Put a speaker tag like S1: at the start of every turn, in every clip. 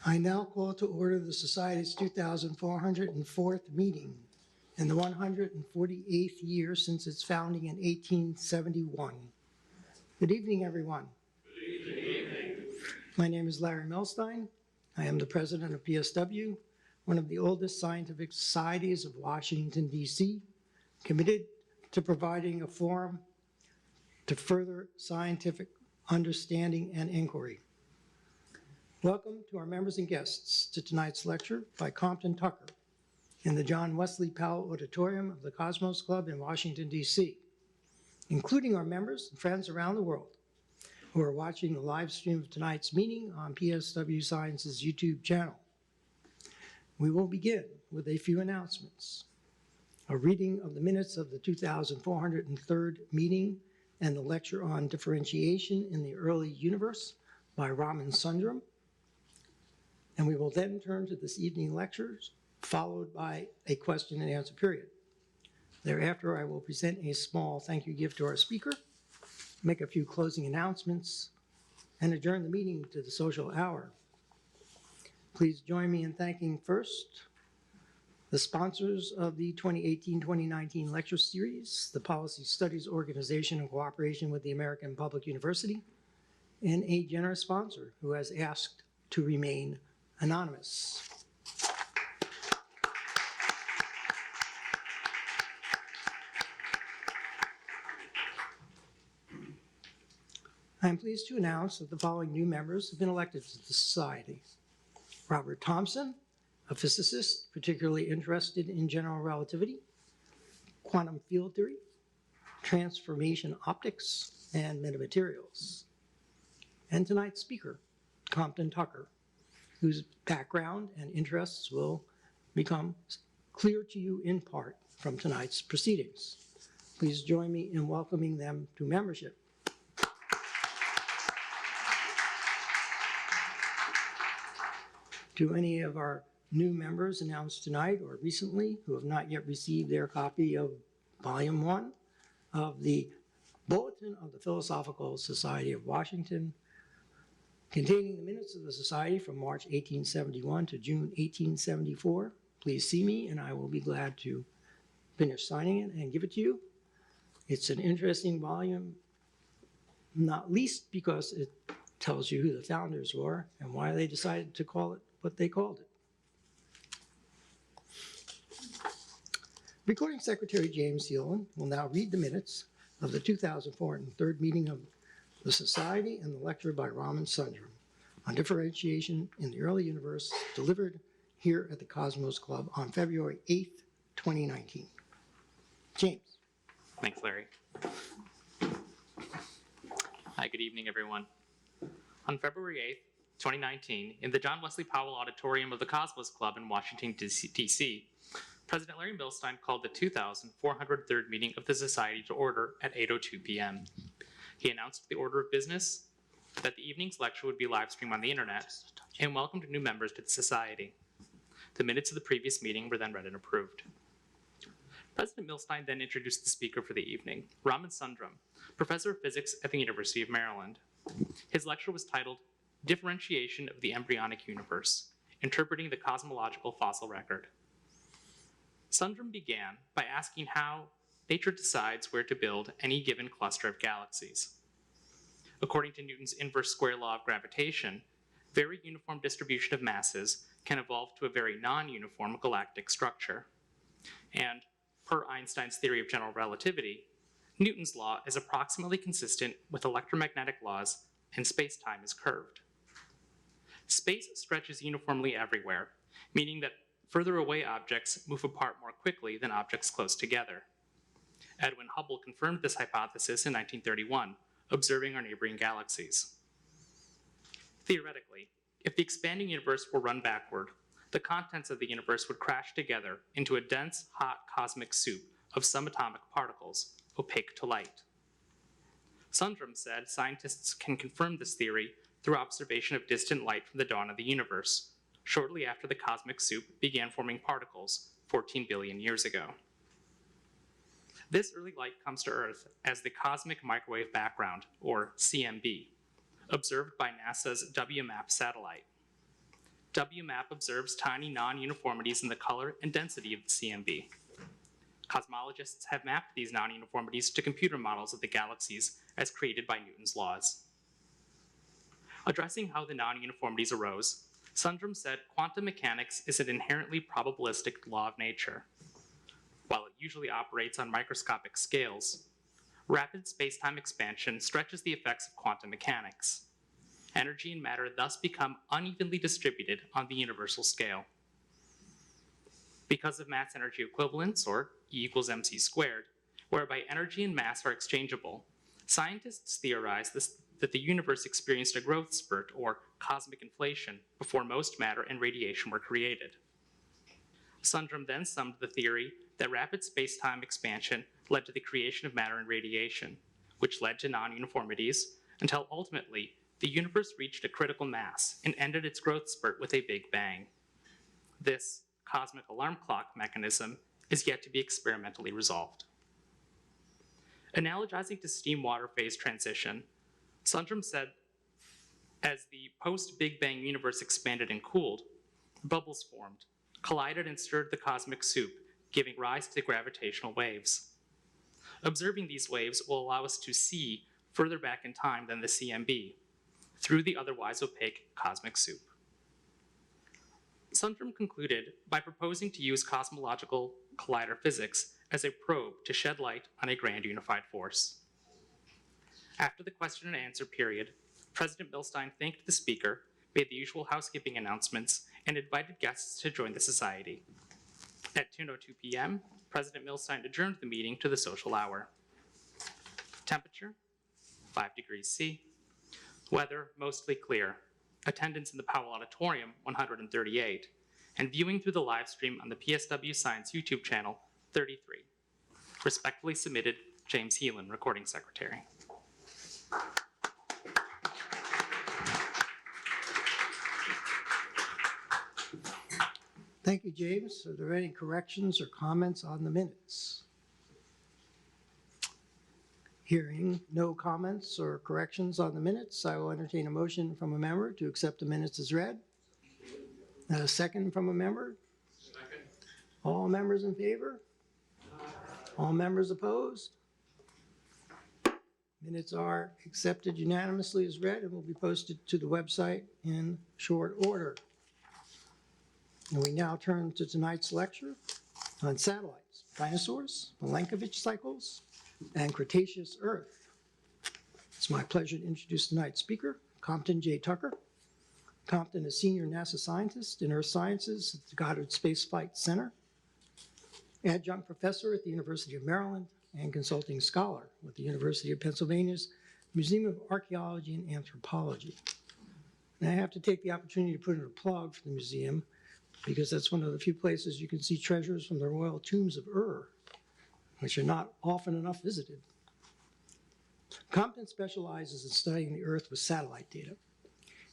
S1: I now call to order the Society's 2,404th meeting in the 148th year since its founding in 1871. Good evening, everyone.
S2: Good evening.
S1: My name is Larry Milstein. I am the president of PSW, one of the oldest scientific societies of Washington, D.C., committed to providing a forum to further scientific understanding and inquiry. Welcome to our members and guests to tonight's lecture by Compton Tucker in the John Wesley Powell Auditorium of the Cosmos Club in Washington, D.C., including our members and friends around the world who are watching the live stream of tonight's meeting on PSW Science's YouTube channel. We will begin with a few announcements. A reading of the minutes of the 2,403rd meeting and the lecture on differentiation in the early universe by Raman Sundram. And we will then turn to this evening lectures, followed by a question and answer period. Thereafter, I will present a small thank you gift to our speaker, make a few closing announcements, and adjourn the meeting to the social hour. Please join me in thanking first the sponsors of the 2018-2019 lecture series, the Policy Studies Organization in cooperation with the American Public University, and a generous sponsor who has asked to remain anonymous. I am pleased to announce that the following new members have been elected to the Society. Robert Thomson, a physicist particularly interested in general relativity, quantum field theory, transformation optics, and metamaterials. And tonight's speaker, Compton Tucker, whose background and interests will become clear to you in part from tonight's proceedings. Please join me in welcoming them to membership. To any of our new members announced tonight or recently who have not yet received their copy of Volume 1 of the Bulletin of the Philosophical Society of Washington, containing the minutes of the Society from March 1871 to June 1874, please see me and I will be glad to finish signing it and give it to you. It's an interesting volume, not least because it tells you who the founders were and why they decided to call it what they called it. Recording Secretary James Thielen will now read the minutes of the 2004 meeting of the Society and the lecture by Raman Sundram on differentiation in the early universe, delivered here at the Cosmos Club on February 8th, 2019. James.
S2: Thanks, Larry. Hi, good evening, everyone. On February 8th, 2019, in the John Wesley Powell Auditorium of the Cosmos Club in Washington, D.C., President Larry Milstein called the 2,403rd meeting of the Society to order at 8:02 p.m. He announced the order of business that the evening's lecture would be live streamed on the internet and welcomed new members to the Society. The minutes of the previous meeting were then read and approved. President Milstein then introduced the speaker for the evening, Raman Sundram, professor of physics at the University of Maryland. His lecture was titled Differentiation of the Embryonic Universe, Interpreting the Cosmological Fossil Record. Sundram began by asking how nature decides where to build any given cluster of galaxies. According to Newton's inverse square law of gravitation, very uniform distribution of masses can evolve to a very non-uniform galactic structure. And per Einstein's theory of general relativity, Newton's law is approximately consistent with electromagnetic laws and space-time is curved. Space stretches uniformly everywhere, meaning that further away objects move apart more quickly than objects close together. Edwin Hubble confirmed this hypothesis in 1931, observing our neighboring galaxies. Theoretically, if the expanding universe were run backward, the contents of the universe would crash together into a dense, hot cosmic soup of subatomic particles, opaque to light. Sundram said scientists can confirm this theory through observation of distant light from the dawn of the universe, shortly after the cosmic soup began forming particles 14 billion years ago. This early light comes to Earth as the cosmic microwave background, or CMB, observed by NASA's WMAP satellite. WMAP observes tiny non-uniformities in the color and density of the CMB. Cosmologists have mapped these non-uniformities to computer models of the galaxies as created by Newton's laws. Addressing how the non-uniformities arose, Sundram said quantum mechanics is an inherently probabilistic law of nature. While it usually operates on microscopic scales, rapid space-time expansion stretches the effects of quantum mechanics. Energy and matter thus become unevenly distributed on the universal scale. Because of mass energy equivalence, or E equals mc squared, whereby energy and mass are exchangeable, scientists theorize that the universe experienced a growth spurt, or cosmic inflation, before most matter and radiation were created. Sundram then summed the theory that rapid space-time expansion led to the creation of matter and radiation, which led to non-uniformities, until ultimately the universe reached a critical mass and ended its growth spurt with a big bang. This cosmic alarm clock mechanism is yet to be experimentally resolved. Analogizing to steam-water phase transition, Sundram said, as the post-Big Bang universe expanded and cooled, bubbles formed, collided and stirred the cosmic soup, giving rise to gravitational waves. Observing these waves will allow us to see further back in time than the CMB, through the otherwise opaque cosmic soup. Sundram concluded by proposing to use cosmological collider physics as a probe to shed light on a grand unified force. After the question and answer period, President Milstein thanked the speaker, made the usual housekeeping announcements, and invited guests to join the society. At 2:02 p.m., President Milstein adjourned the meeting to the social hour. Temperature, 5 degrees C. Weather, mostly clear. Attendance in the Powell Auditorium, 138. And viewing through the live stream on the PSW Science YouTube channel, 33. Respectfully submitted, James Heelan, Recording Secretary.
S1: Thank you, James. Are there any corrections or comments on the minutes? Hearing no comments or corrections on the minutes, I will entertain a motion from a member to accept the minutes as read. And a second from a member?
S3: Second.
S1: All members in favor? All members opposed? Minutes are accepted unanimously as read and will be posted to the website in short order. And we now turn to tonight's lecture on satellites, dinosaurs, Milankovitch cycles, and Cretaceous Earth. It's my pleasure to introduce tonight's speaker, Compton J. Tucker. Compton is Senior NASA Scientist in Earth Sciences at the Goddard Space Flight Center, Adjunct Professor at the University of Maryland, and Consulting Scholar with the University of Pennsylvania's Museum of Archaeology and Anthropology. And I have to take the opportunity to put in a plug for the museum because that's one of the few places you can see treasures from the royal tombs of Ur, which are not often enough visited. Compton specializes in studying the Earth with satellite data.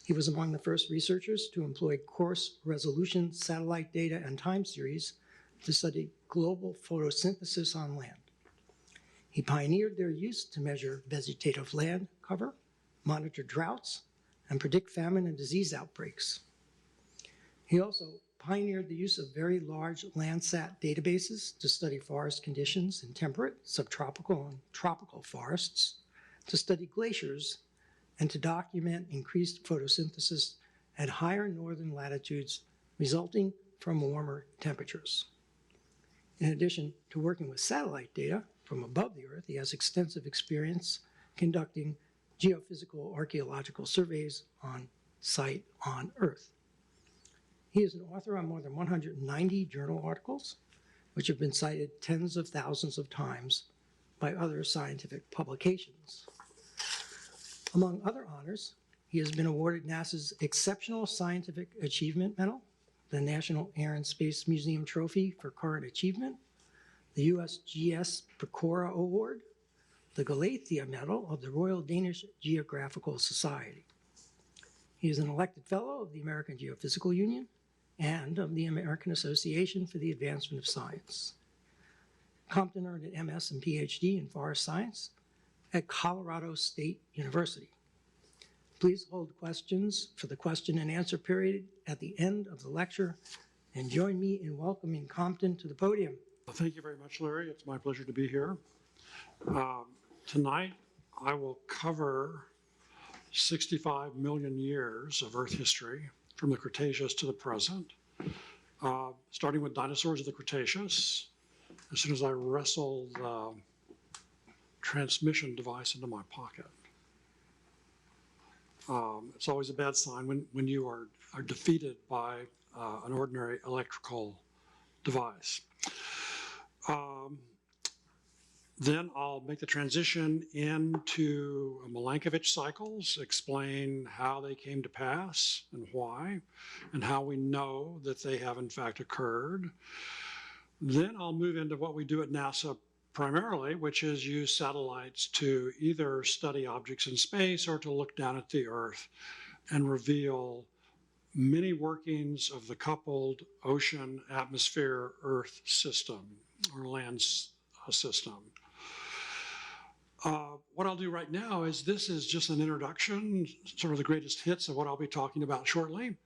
S1: He was among the first researchers to employ coarse resolution satellite data and time series to study global photosynthesis on land. He pioneered their use to measure vegetative land cover, monitor droughts, and predict famine and disease outbreaks. He also pioneered the use of very large Landsat databases to study forest conditions in temperate, subtropical, and tropical forests, to study glaciers, and to document increased photosynthesis at higher northern latitudes resulting from warmer temperatures. In addition to working with satellite data from above the Earth, he has extensive experience conducting geophysical archaeological surveys on site on Earth. He is an author on more than 190 journal articles, which have been cited tens of thousands of times by other scientific publications. Among other honors, he has been awarded NASA's Exceptional Scientific Achievement Medal, the National Air and Space Museum Trophy for Current Achievement, the USGS Pecora Award, the Galathea Medal of the Royal Danish Geographical Society. He is an elected fellow of the American Geophysical Union and of the American Association for the Advancement of Science. Compton earned an MS and PhD in forest science at Colorado State University. Please hold questions for the question and answer period at the end of the lecture, and join me in welcoming Compton to the podium.
S3: Thank you very much, Larry. It's my pleasure to be here. Tonight, I will cover 65 million years of Earth history from the Cretaceous to the present, starting with dinosaurs of the Cretaceous. As soon as I wrestle the transmission device into my pocket. It's always a bad sign when you are defeated by an ordinary electrical device. Then I'll make the transition into Milankovitch cycles, explain how they came to pass and why, and how we know that they have in fact occurred. Then I'll move into what we do at NASA primarily, which is use satellites to either study objects in space or to look down at the Earth and reveal many workings of the coupled ocean, atmosphere, Earth system or land system. What I'll do right now is this is just an introduction, sort of the greatest hits of what I'll be talking about shortly.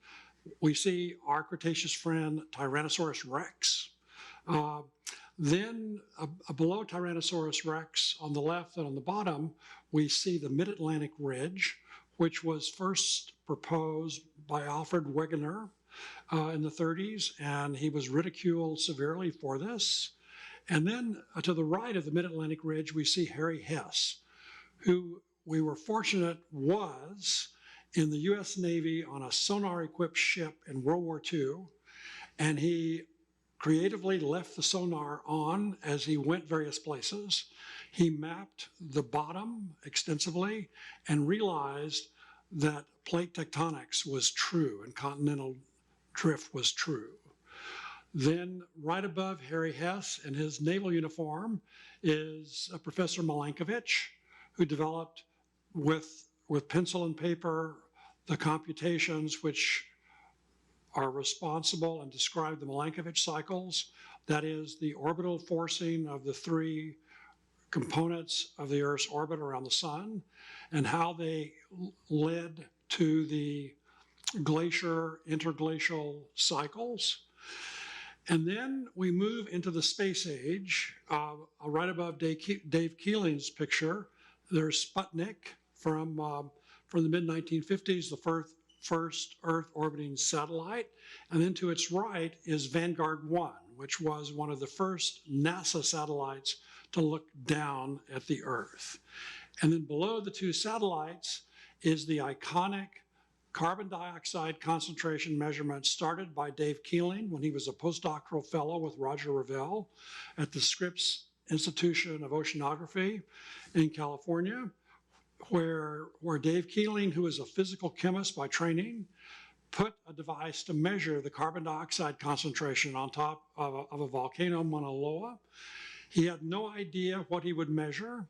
S3: We see our Cretaceous friend Tyrannosaurus rex. Then below Tyrannosaurus rex on the left and on the bottom, we see the Mid-Atlantic Ridge, which was first proposed by Alfred Wegener in the 30s, and he was ridiculed severely for this. And then to the right of the Mid-Atlantic Ridge, we see Harry Hess, who we were fortunate was in the US Navy on a sonar-equipped ship in World War II, and he creatively left the sonar on as he went various places. He mapped the bottom extensively and realized that plate tectonics was true and continental drift was true. Then right above Harry Hess in his naval uniform is Professor Milankovitch, who developed with pencil and paper the computations which are responsible and describe the Milankovitch cycles. That is the orbital forcing of the three components of the Earth's orbit around the sun and how they led to the glacier, interglacial cycles. And then we move into the space age. Right above Dave Keeling's picture, there's Sputnik from the mid-1950s, the first Earth orbiting satellite. And then to its right is Vanguard 1, which was one of the first NASA satellites to look down at the Earth. And then below the two satellites is the iconic carbon dioxide concentration measurement started by Dave Keeling when he was a postdoctoral fellow with Roger Revelle at the Scripps Institution of Oceanography in California, where Dave Keeling, who is a physical chemist by training, put a device to measure the carbon dioxide concentration on top of a volcano, Mauna Loa. He had no idea what he would measure.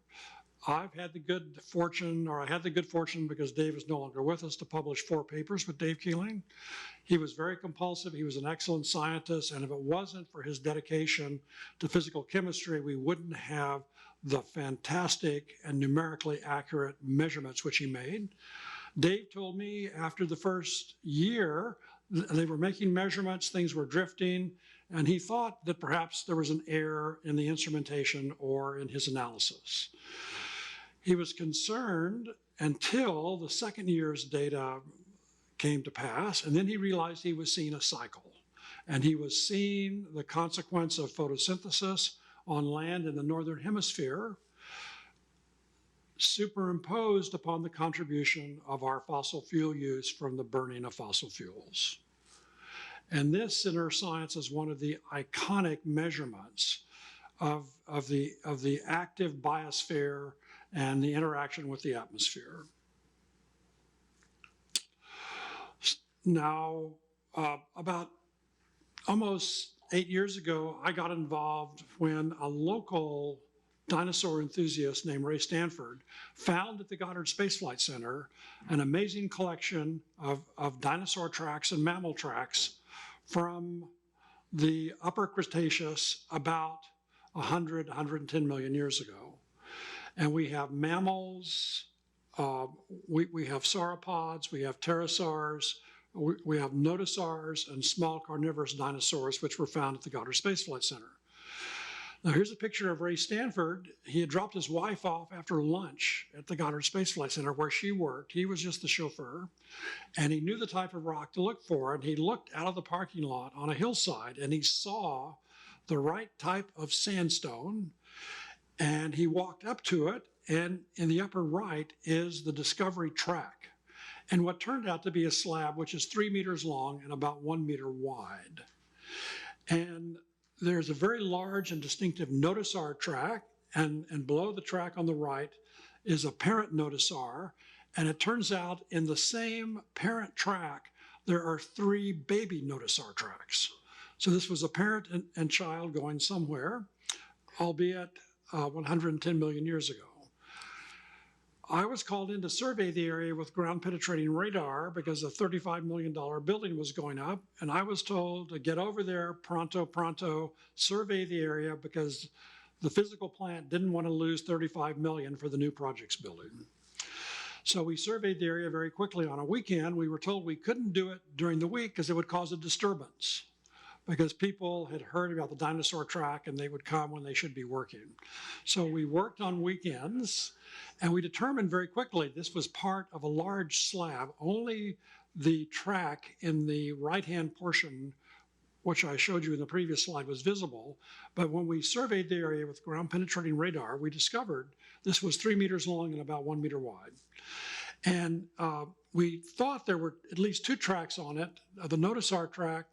S3: I had the good fortune because Dave is no longer with us to publish 4 papers with Dave Keeling. He was very compulsive. He was an excellent scientist. And if it wasn't for his dedication to physical chemistry, we wouldn't have the fantastic and numerically accurate measurements which he made. Dave told me after the first year, they were making measurements, things were drifting, and he thought that perhaps there was an error in the instrumentation or in his analysis. He was concerned until the second year's data came to pass, and then he realized he was seeing a cycle. And he was seeing the consequence of photosynthesis on land in the northern hemisphere superimposed upon the contribution of our fossil fuel use from the burning of fossil fuels. And this in earth science is one of the iconic measurements of the active biosphere and the interaction with the atmosphere. Now, about almost 8 years ago, I got involved when a local dinosaur enthusiast named Ray Stanford found at the Goddard Space Flight Center an amazing collection of dinosaur tracks and mammal tracks from the upper Cretaceous about 100, 110 million years ago. And we have mammals, We have sauropods, we have pterosaurs, we have nodosaurs and small carnivorous dinosaurs, which were found at the Goddard Space Flight Center. Now here's a picture of Ray Stanford. He had dropped his wife off after lunch at the Goddard Space Flight Center where she worked. He was just the chauffeur, and he knew the type of rock to look for, and he looked out of the parking lot on a hillside, and he saw the right type of sandstone, and he walked up to it, and in the upper right is the Discovery track, and what turned out to be a slab which is 3 meters long and about 1 meter wide. And there's a very large and distinctive nodosaur track, and below the track on the right is a parent nodosaur, and it turns out in the same parent track there are 3 baby nodosaur tracks. So this was a parent and child going somewhere, albeit 110 million years ago. I was called in to survey the area with ground penetrating radar because a $35 million building was going up, and I was told to get over there pronto, survey the area because the physical plant didn't want to lose 35 million for the new projects building. So we surveyed the area very quickly on a weekend. We were told we couldn't do it during the week because it would cause a disturbance, because people had heard about the dinosaur track and they would come when they should be working. So we worked on weekends, and we determined very quickly this was part of a large slab. Only the track in the right-hand portion, which I showed you in the previous slide, was visible. But when we surveyed the area with ground penetrating radar, we discovered this was 3 meters long and about 1 meter wide. And we thought there were at least 2 tracks on it, the nodosaur track,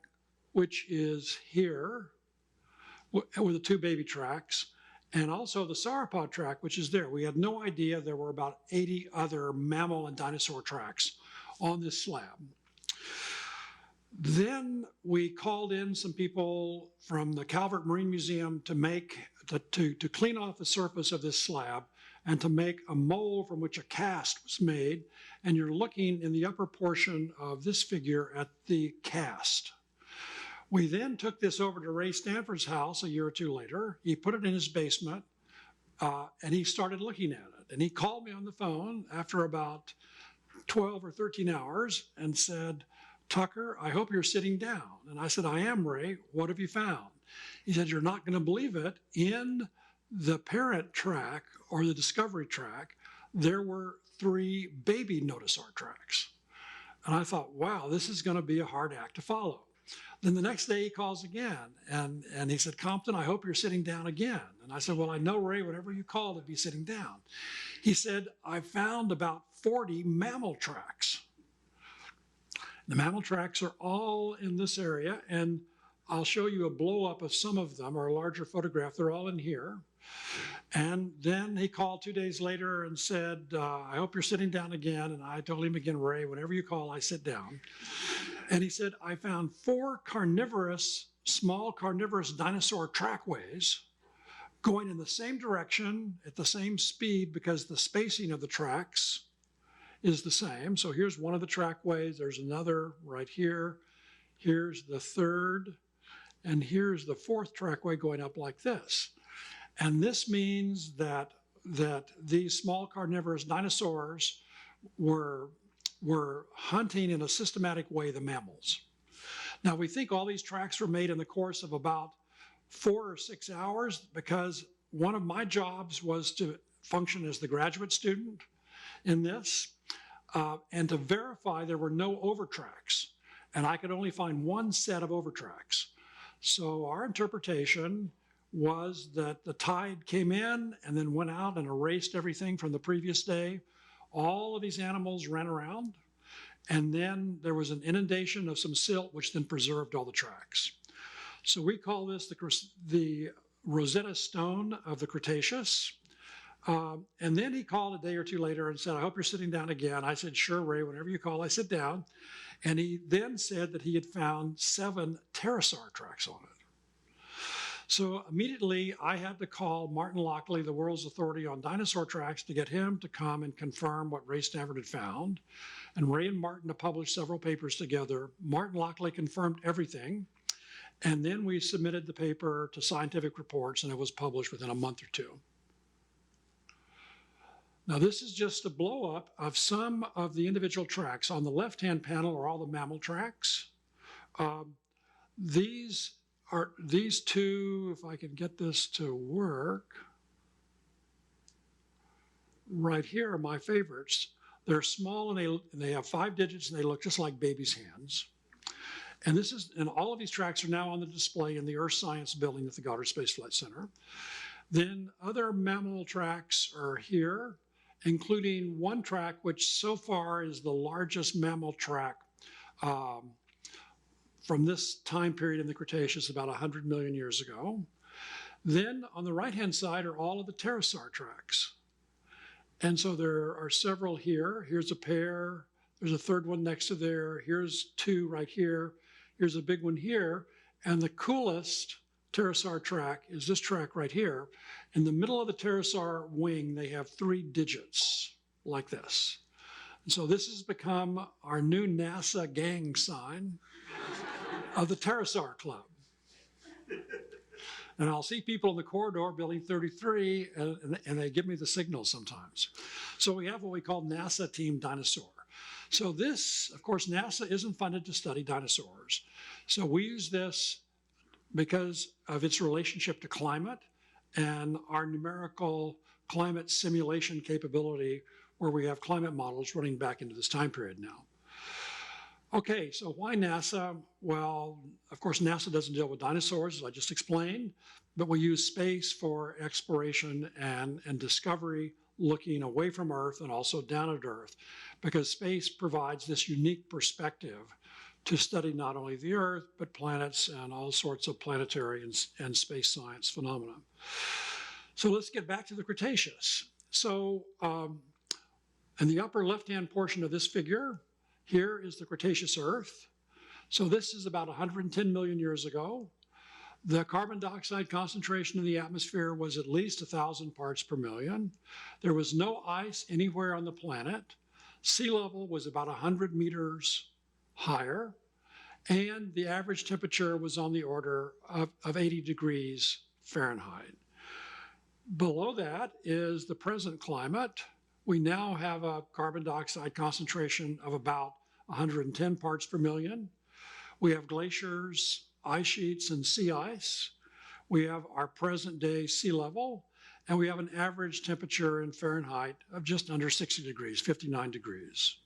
S3: which is here, with the 2 baby tracks, and also the sauropod track, which is there. We had no idea there were about 80 other mammal and dinosaur tracks on this slab. Then we called in some people from the Calvert Marine Museum to clean off the surface of this slab and to make a mold from which a cast was made. And you're looking in the upper portion of this figure at the cast. We then took this over to Ray Stanford's house a year or 2 later. He put it in his basement, and he started looking at it. And he called me on the phone after about 12 or 13 hours and said, "Tucker, I hope you're sitting down." And I said, "I am, Ray. What have you found?" He said, "You're not going to believe it. In the parent track, or the Discovery track, there were 3 baby nodosaur tracks." And I thought, wow, this is going to be a hard act to follow. Then the next day he calls again, and he said, "Compton, I hope you're sitting down again." And I said, "Well, I know, Ray, whatever you call it, be sitting down." He said, "I found about 40 mammal tracks." The mammal tracks are all in this area, and I'll show you a blow-up of some of them, or a larger photograph. They're all in here. And then he called 2 days later and said, "I hope you're sitting down again." And I told him again, "Ray, whenever you call, I sit down." And he said, "I found 4 small carnivorous dinosaur trackways going in the same direction at the same speed because the spacing of the tracks is the same." So here's one of the trackways. There's another right here. Here's the 3rd. And here's the 4th trackway going up like this. And this means that these small carnivorous dinosaurs were hunting in a systematic way the mammals. Now we think all these tracks were made in the course of about 4 or 6 hours, because one of my jobs was to function as the graduate student in this and to verify there were no overtracks. And I could only find 1 set of overtracks. So our interpretation was that the tide came in and then went out and erased everything from the previous day. All of these animals ran around, and then there was an inundation of some silt, which then preserved all the tracks. So we call this the Rosetta Stone of the Cretaceous. And then he called a day or 2 later and said, "I hope you're sitting down again." I said, "Sure, Ray, whenever you call, I sit down." And he then said that he had found 7 pterosaur tracks on it. So immediately I had to call Martin Lockley, the world's authority on dinosaur tracks, to get him to come and confirm what Ray Stanford had found. And Ray and Martin have published several papers together. Martin Lockley confirmed everything. And then we submitted the paper to scientific reports, and it was published within a month or 2. Now, this is just a blow up of some of the individual tracks. On the left-hand panel are all the mammal tracks. These two, if I can get this to work, right here are my favorites. They're small and they have 5 digits and they look just like babies' hands. And all of these tracks are now on the display in the Earth Science Building at the Goddard Space Flight Center. Then other mammal tracks are here, including one track which so far is the largest mammal track from this time period in the Cretaceous, about 100 million years ago. Then on the right-hand side are all of the pterosaur tracks. And so there are several here. Here's a pair. There's a third one next to there. Here's 2 right here. Here's a big one here. And the coolest pterosaur track is this track right here. In the middle of the pterosaur wing, they have 3 digits like this. And so this has become our new NASA gang sign of the Pterosaur Club. And I'll see people in the corridor, building 33, and they give me the signal sometimes. So we have what we call NASA Team Dinosaur. So this, of course, NASA isn't funded to study dinosaurs. So we use this because of its relationship to climate and our numerical climate simulation capability, where we have climate models running back into this time period now. Okay, so why NASA? Well, of course, NASA doesn't deal with dinosaurs, as I just explained, but we use space for exploration and discovery, looking away from Earth and also down at Earth, because space provides this unique perspective to study not only the Earth, but planets and all sorts of planetary and space science phenomena. So let's get back to the Cretaceous. So in the upper left-hand portion of this figure, here is the Cretaceous Earth. So this is about 110 million years ago. The carbon dioxide concentration in the atmosphere was at least 1,000 parts per million. There was no ice anywhere on the planet. Sea level was about 100 meters higher, and the average temperature was on the order of 80 degrees Fahrenheit. Below that is the present climate. We now have a carbon dioxide concentration of about 110 parts per million. We have glaciers, ice sheets, and sea ice. We have our present day sea level, and we have an average temperature in Fahrenheit of just under 60 degrees, 59 degrees.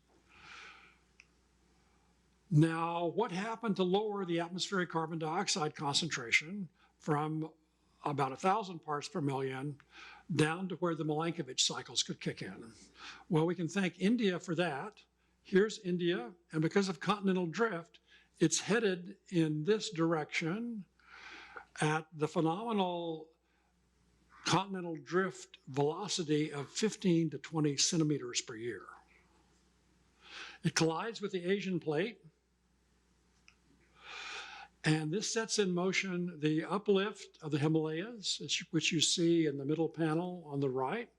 S3: Now, what happened to lower the atmospheric carbon dioxide concentration from about 1,000 parts per million down to where the Milankovitch cycles could kick in? Well, we can thank India for that. Here's India, and because of continental drift, it's headed in this direction at the phenomenal continental drift velocity of 15 to 20 centimeters per year. It collides with the Asian plate, and this sets in motion the uplift of the Himalayas, which you see in the middle panel on the right,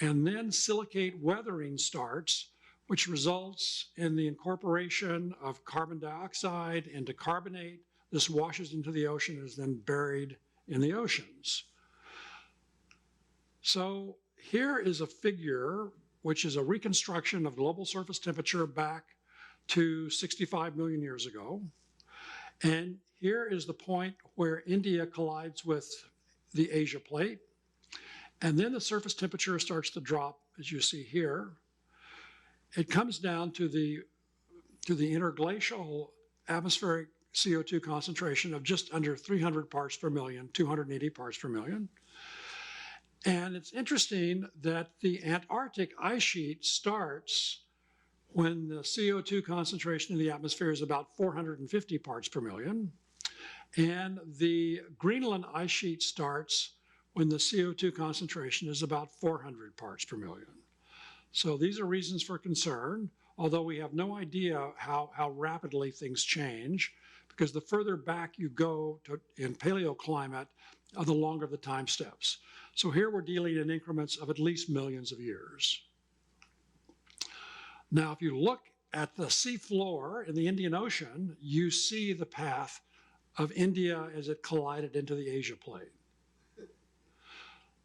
S3: and then silicate weathering starts, which results in the incorporation of carbon dioxide into carbonate. This washes into the ocean and is then buried in the oceans. So here is a figure which is a reconstruction of global surface temperature back to 65 million years ago. And here is the point where India collides with the Asia plate. And then the surface temperature starts to drop, as you see here. It comes down to the interglacial atmospheric CO2 concentration of just under 300 parts per million, 280 parts per million. And it's interesting that the Antarctic ice sheet starts when the CO2 concentration in the atmosphere is about 450 parts per million. And the Greenland ice sheet starts when the CO2 concentration is about 400 parts per million. So these are reasons for concern, although we have no idea how rapidly things change, because the further back you go in paleoclimate, the longer the time steps. So here we're dealing in increments of at least millions of years. Now, if you look at the sea floor in the Indian Ocean, you see the path of India as it collided into the Asia plate.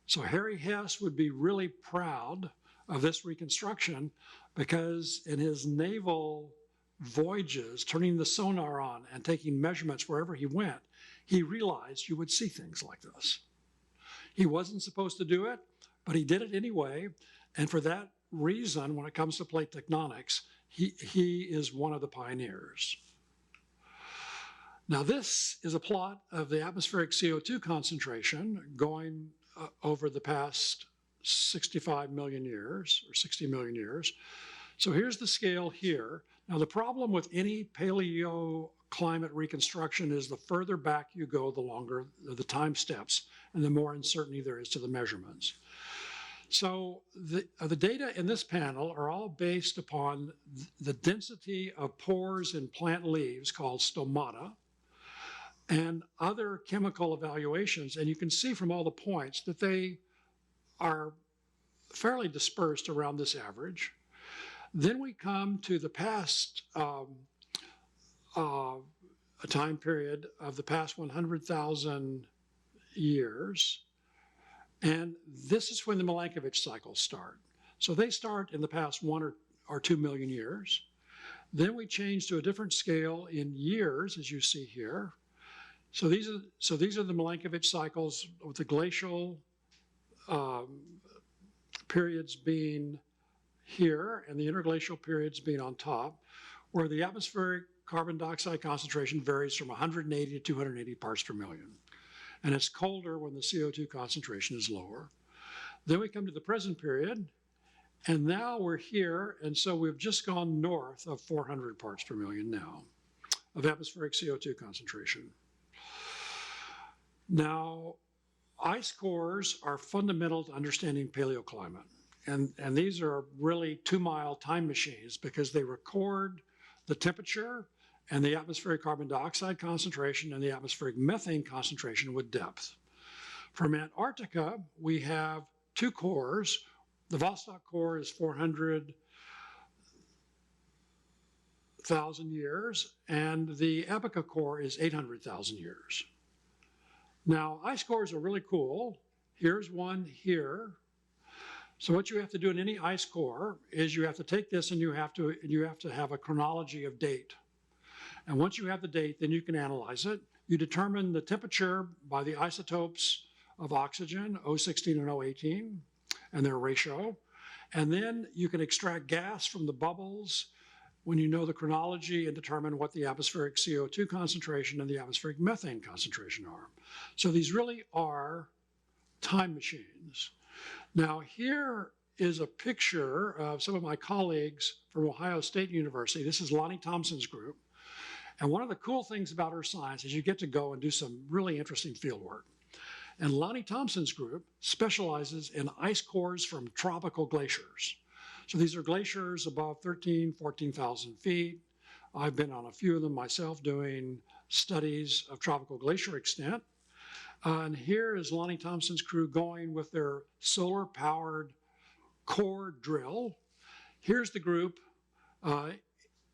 S3: So Harry Hess would be really proud of this reconstruction because in his naval voyages, turning the sonar on and taking measurements wherever he went, he realized you would see things like this. He wasn't supposed to do it, but he did it anyway. And for that reason, when it comes to plate tectonics, he is one of the pioneers. Now, this is a plot of the atmospheric CO2 concentration going over the past 65 million years or 60 million years. So here's the scale here. Now, the problem with any paleoclimate reconstruction is the further back you go, the longer the time steps and the more uncertainty there is to the measurements. So the data in this panel are all based upon the density of pores in plant leaves called stomata and other chemical evaluations. And you can see from all the points that they are fairly dispersed around this average. Then we come to the past a time period of the past 100,000 years. And this is when the Milankovitch cycles start. So they start in the past 1 or 2 million years. Then we change to a different scale in years, as you see here. So these are the Milankovitch cycles with the glacial periods being here and the interglacial periods being on top, where the atmospheric carbon dioxide concentration varies from 180 to 280 parts per million. And it's colder when the CO2 concentration is lower. Then we come to the present period, and now we're here, and so we've just gone north of 400 parts per million now of atmospheric CO2 concentration. Now, ice cores are fundamental to understanding paleoclimate. And these are really 2-mile time machines because they record the temperature and the atmospheric carbon dioxide concentration and the atmospheric methane concentration with depth. From Antarctica, we have 2 cores. The Vostok core is 400,000 years, and the Epica core is 800,000 years. Now, ice cores are really cool. Here's one here. So what you have to do in any ice core is you have to take this and you have to have a chronology of date. And once you have the date, then you can analyze it. You determine the temperature by the isotopes of oxygen, O16 and O18, and their ratio. And then you can extract gas from the bubbles when you know the chronology and determine what the atmospheric CO2 concentration and the atmospheric methane concentration are. So these really are time machines. Now, here is a picture of some of my colleagues from Ohio State University. This is Lonnie Thompson's group. And one of the cool things about her science is you get to go and do some really interesting field work. And Lonnie Thompson's group specializes in ice cores from tropical glaciers. So these are glaciers above 14,000 feet. I've been on a few of them myself doing studies of tropical glacier extent. And here is Lonnie Thompson's crew going with their solar-powered core drill. Here's the group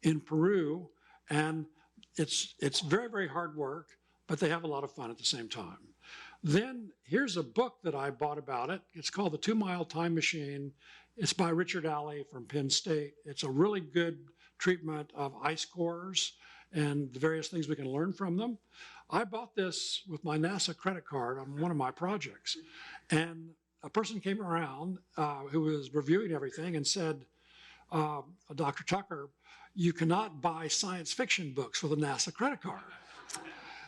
S3: in Peru, and it's very, very hard work, but they have a lot of fun at the same time. Then here's a book that I bought about it. It's called The 2-Mile Time Machine. It's by Richard Alley from Penn State. It's a really good treatment of ice cores and the various things we can learn from them. I bought this with my NASA credit card on one of my projects. And a person came around who was reviewing everything and said, Dr. Tucker, you cannot buy science fiction books with a NASA credit card.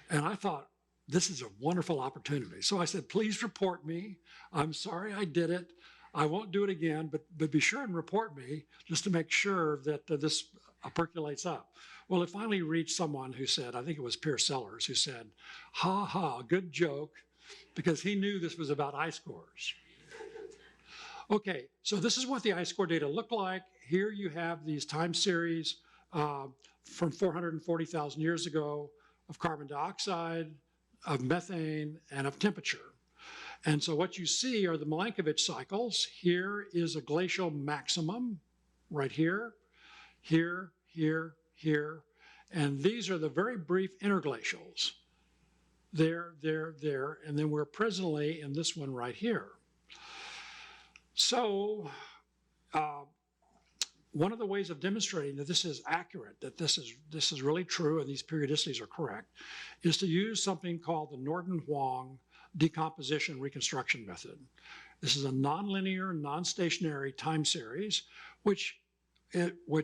S3: And I thought, this is a wonderful opportunity. So I said, please report me. I'm sorry I did it. I won't do it again, but be sure and report me just to make sure that this percolates up. Well, it finally reached someone who said, I think it was Pierce Sellers, who said, ha ha, good joke, because he knew this was about ice cores. Okay, so this is what the ice core data look like. Here you have these time series from 440,000 years ago of carbon dioxide, of methane, and of temperature. And so what you see are the Milankovitch cycles. Here is a glacial maximum right here, here, here, here. And these are the very brief interglacials. There, and then we're presently in this one right here. So one of the ways of demonstrating that this is accurate, that this is really true and these periodicities are correct, is to use something called the Norton-Huang decomposition reconstruction method. This is a nonlinear, non-stationary time series, which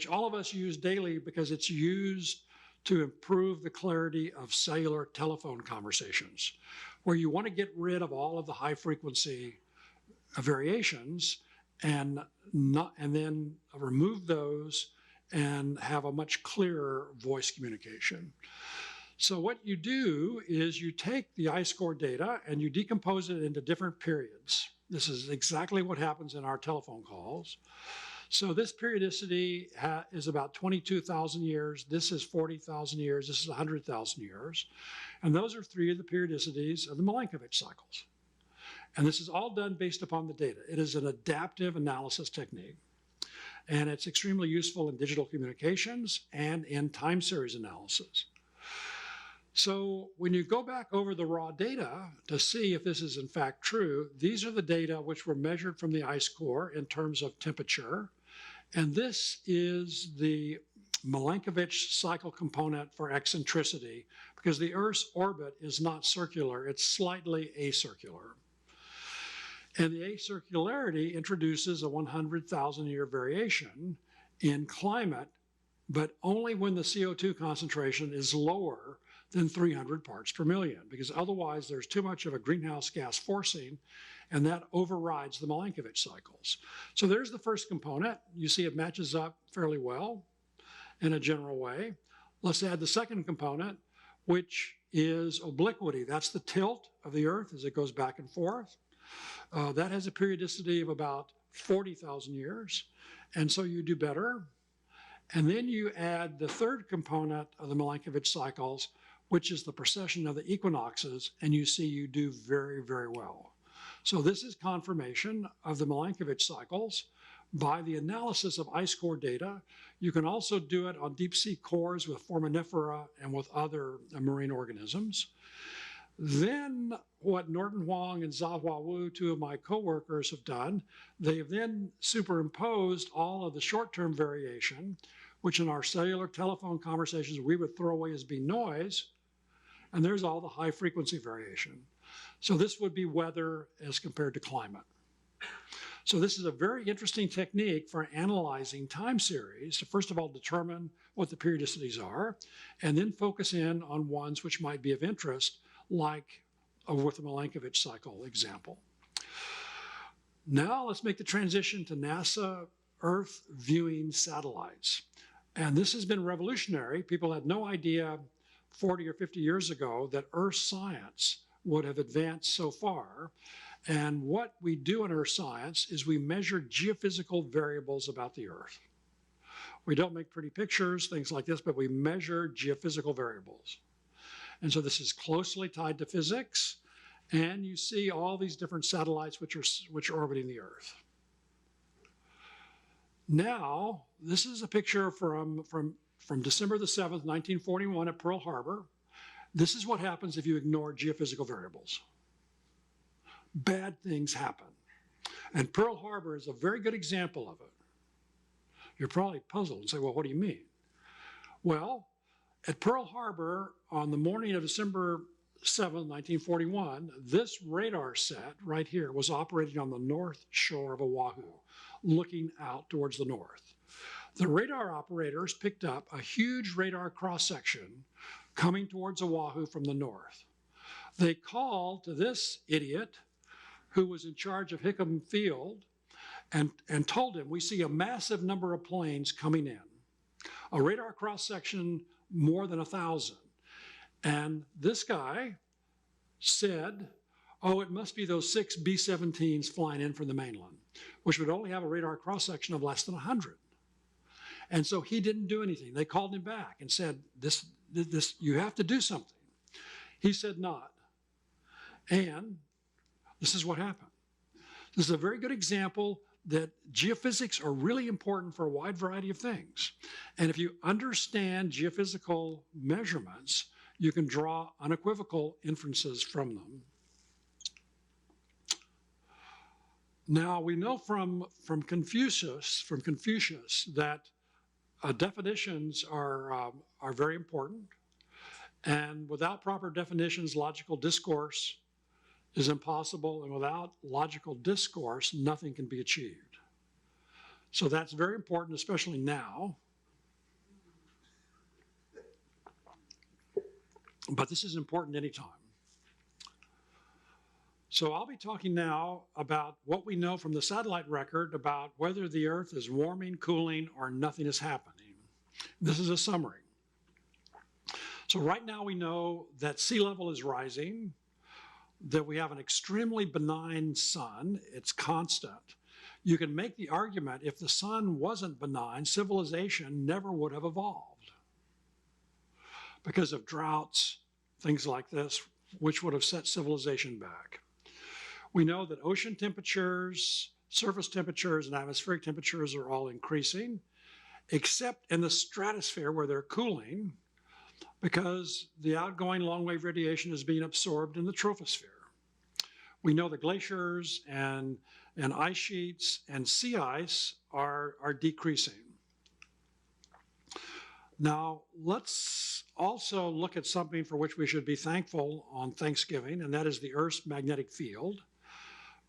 S3: all of us use daily because it's used to improve the clarity of cellular telephone conversations, where you want to get rid of all of the high frequency variations and then remove those and have a much clearer voice communication. So what you do is you take the I-score data and you decompose it into different periods. This is exactly what happens in our telephone calls. So this periodicity is about 22,000 years. This is 40,000 years. This is 100,000 years. And those are three of the periodicities of the Milankovitch cycles. And this is all done based upon the data. It is an adaptive analysis technique. And it's extremely useful in digital communications and in time series analysis. So when you go back over the raw data to see if this is in fact true, these are the data which were measured from the I-score in terms of temperature. And this is the Milankovitch cycle component for eccentricity, because the Earth's orbit is not circular, it's slightly acircular. And the acircularity introduces a 100,000 year variation in climate, but only when the CO2 concentration is lower than 300 parts per million, because otherwise there's too much of a greenhouse gas forcing, and that overrides the Milankovitch cycles. So there's the first component. You see it matches up fairly well in a general way. Let's add the second component, which is obliquity. That's the tilt of the Earth as it goes back and forth. That has a periodicity of about 40,000 years, and so you do better. And then you add the third component of the Milankovitch cycles, which is the precession of the equinoxes, and you see you do very, very well. So this is confirmation of the Milankovitch cycles by the analysis of I-score data. You can also do it on deep sea cores with foraminifera and with other marine organisms. Then what Norton-Huang and Zahua Wu, two of my coworkers, have done, they've then superimposed all of the short-term variation, which in our cellular telephone conversations we would throw away as being noise, and there's all the high frequency variation. So this would be weather as compared to climate. So this is a very interesting technique for analyzing time series to first of all determine what the periodicities are, and then focus in on ones which might be of interest, like with the Milankovitch cycle example. Now let's make the transition to NASA Earth viewing satellites. And this has been revolutionary. People had no idea 40 or 50 years ago that Earth science would have advanced so far. And what we do in Earth science is we measure geophysical variables about the Earth. We don't make pretty pictures, things like this, but we measure geophysical variables. And so this is closely tied to physics, and you see all these different satellites which are orbiting the Earth. Now, this is a picture from December the 7th, 1941 at Pearl Harbor. This is what happens if you ignore geophysical variables. Bad things happen. And Pearl Harbor is a very good example of it. You're probably puzzled and say, well, what do you mean? Well, at Pearl Harbor, on the morning of December 7, 1941, this radar set right here was operating on the north shore of Oahu, looking out towards the north. The radar operators picked up a huge radar cross-section coming towards Oahu from the north. They called to this idiot who was in charge of Hickam Field and told him, we see a massive number of planes coming in. A radar cross-section more than 1,000. And this guy said, oh, it must be those 6 B-17s flying in from the mainland, which would only have a radar cross-section of less than 100. And so he didn't do anything. They called him back and said, this, you have to do something. He said not. And this is what happened. This is a very good example that geophysics are really important for a wide variety of things. And if you understand geophysical measurements, you can draw unequivocal inferences from them. Now we know from Confucius that definitions are very important, and without proper definitions, logical discourse is impossible, and without logical discourse, nothing can be achieved. So that's very important, especially now. But this is important anytime. So I'll be talking now about what we know from the satellite record about whether the Earth is warming, cooling, or nothing is happening. This is a summary. So right now we know that sea level is rising, that we have an extremely benign sun, it's constant. You can make the argument if the sun wasn't benign, civilization never would have evolved because of droughts, things like this, which would have set civilization back. We know that ocean temperatures, surface temperatures, and atmospheric temperatures are all increasing, except in the stratosphere where they're cooling, because the outgoing long-wave radiation is being absorbed in the troposphere. We know the glaciers and ice sheets and sea ice are decreasing. Now, let's also look at something for which we should be thankful on Thanksgiving, and that is the Earth's magnetic field,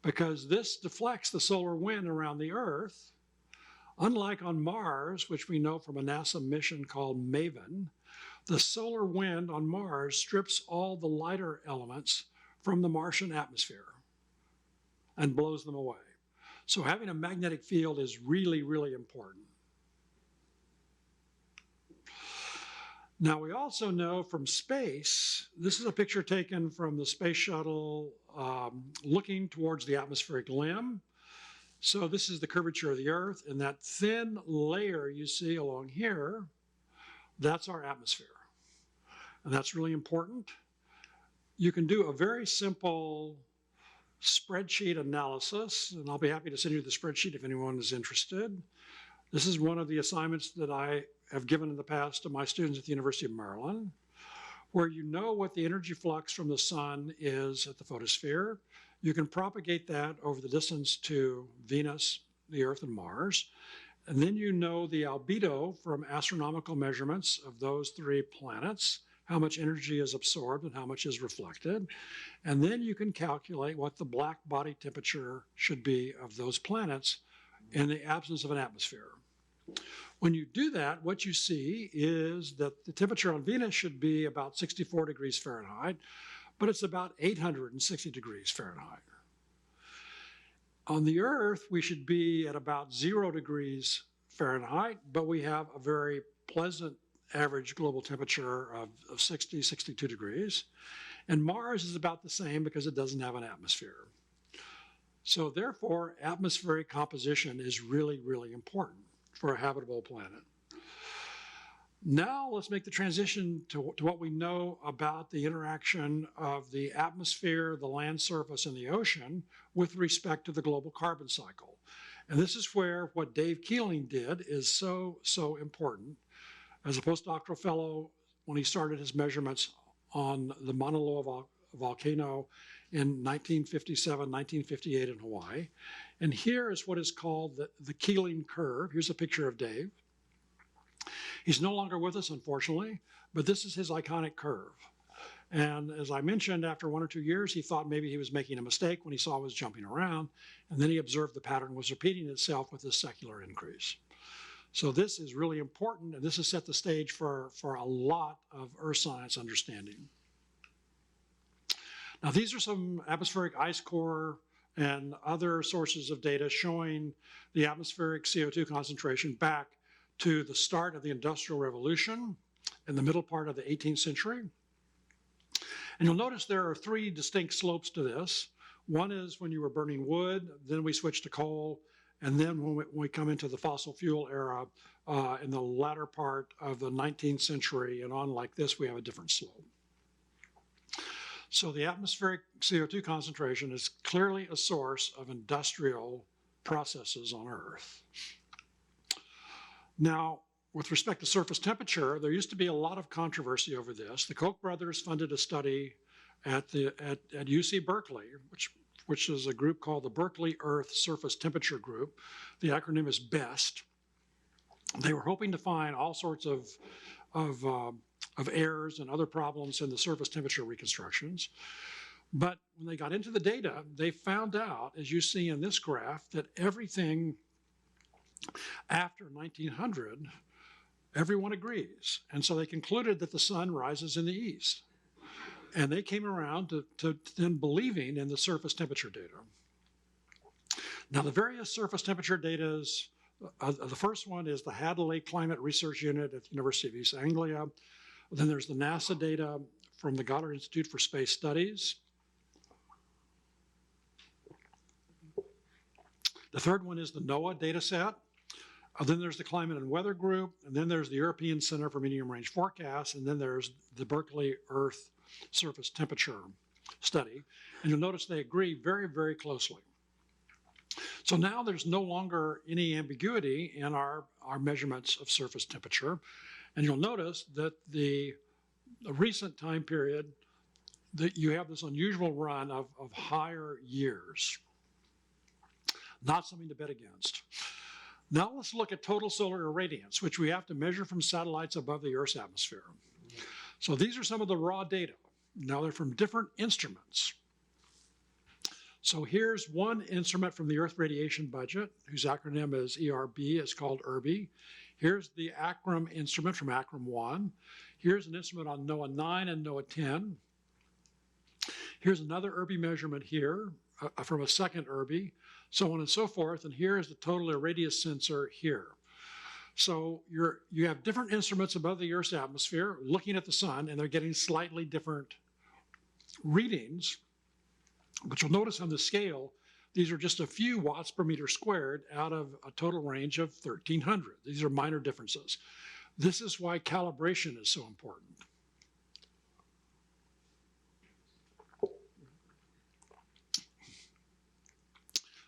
S3: because this deflects the solar wind around the Earth. Unlike on Mars, which we know from a NASA mission called MAVEN, the solar wind on Mars strips all the lighter elements from the Martian atmosphere and blows them away. So having a magnetic field is really, really important. Now we also know from space, this is a picture taken from the space shuttle looking towards the atmospheric limb. So this is the curvature of the Earth, and that thin layer you see along here, that's our atmosphere. And that's really important. You can do a very simple spreadsheet analysis, and I'll be happy to send you the spreadsheet if anyone is interested. This is one of the assignments that I have given in the past to my students at the University of Maryland, where you know what the energy flux from the sun is at the photosphere. You can propagate that over the distance to Venus, the Earth, and Mars. And then you know the albedo from astronomical measurements of those three planets, how much energy is absorbed and how much is reflected. And then you can calculate what the black body temperature should be of those planets in the absence of an atmosphere. When you do that, what you see is that the temperature on Venus should be about 64 degrees Fahrenheit, but it's about 860 degrees Fahrenheit. On the Earth, we should be at about 0 degrees Fahrenheit, but we have a very pleasant average global temperature of 60, 62 degrees. And Mars is about the same because it doesn't have an atmosphere. So therefore, atmospheric composition is really, really important for a habitable planet. Now let's make the transition to what we know about the interaction of the atmosphere, the land surface, and the ocean with respect to the global carbon cycle. And this is where what Dave Keeling did is so, so important. As a postdoctoral fellow, when he started his measurements on the Mauna Loa volcano in 1957, 1958 in Hawaii. And here is what is called the Keeling curve. Here's a picture of Dave. He's no longer with us, unfortunately, but this is his iconic curve. And as I mentioned, after 1 or 2 years, he thought maybe he was making a mistake when he saw it was jumping around. And then he observed the pattern was repeating itself with this secular increase. So this is really important, and this has set the stage for a lot of earth science understanding. Now, these are some atmospheric ice core and other sources of data showing the atmospheric CO2 concentration back to the start of the Industrial Revolution in the middle part of the 18th century. And you'll notice there are 3 distinct slopes to this. One is when you were burning wood, then we switched to coal, and then when we come into the fossil fuel era in the latter part of the 19th century and on like this, we have a different slope. So the atmospheric CO2 concentration is clearly a source of industrial processes on Earth. Now, with respect to surface temperature, there used to be a lot of controversy over this. The Koch brothers funded a study at UC Berkeley, which which is a group called the Berkeley Earth Surface Temperature Group. The acronym is BEST. They were hoping to find all sorts of errors and other problems in the surface temperature reconstructions. But when they got into the data, they found out, as you see in this graph, that everything after 1900, everyone agrees. And so they concluded that the sun rises in the east. And they came around to then believing in the surface temperature data. Now, the various surface temperature data, the first one is the Hadley Climate Research Unit at the University of East Anglia. Then there's the NASA data from the Goddard Institute for Space Studies. The third one is the NOAA data set. Then there's the Climate and Weather Group, and then there's the European Center for Medium Range Forecasts, and then there's the Berkeley Earth Surface Temperature Study. And you'll notice they agree very, very closely. So now there's no longer any ambiguity in our measurements of surface temperature. And you'll notice that the recent time period, that you have this unusual run of higher years. Not something to bet against. Now let's look at total solar irradiance, which we have to measure from satellites above the Earth's atmosphere. So these are some of the raw data. Now they're from different instruments. So here's one instrument from the Earth Radiation Budget, whose acronym is ERB. It's called ERBI. Here's the ACRM instrument from ACRM 1. Here's an instrument on NOAA 9 and NOAA 10. Here's another ERBI measurement here from a second ERBI, so on and so forth. And here is the total irradiance sensor here. So you have different instruments above the Earth's atmosphere looking at the sun, and they're getting slightly different readings. But you'll notice on the scale, these are just a few watts per meter squared out of a total range of 1,300. These are minor differences. This is why calibration is so important.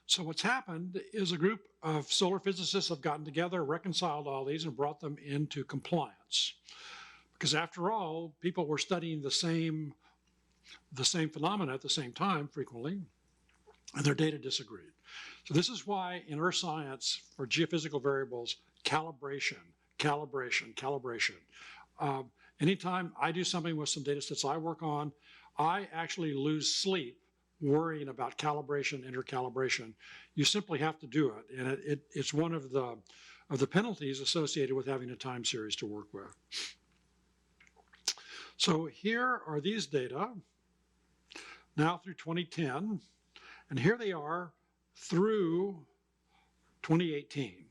S3: So what's happened is a group of solar physicists have gotten together, reconciled all these, and brought them into compliance. Because after all, people were studying the same phenomena at the same time frequently, and their data disagreed. So this is why in earth science, for geophysical variables, calibration. Anytime I do something with some data sets I work on, I actually lose sleep worrying about calibration, intercalibration. You simply have to do it, and it's one of the penalties associated with having a time series to work with. So here are these data now through 2010, and here they are through 2018.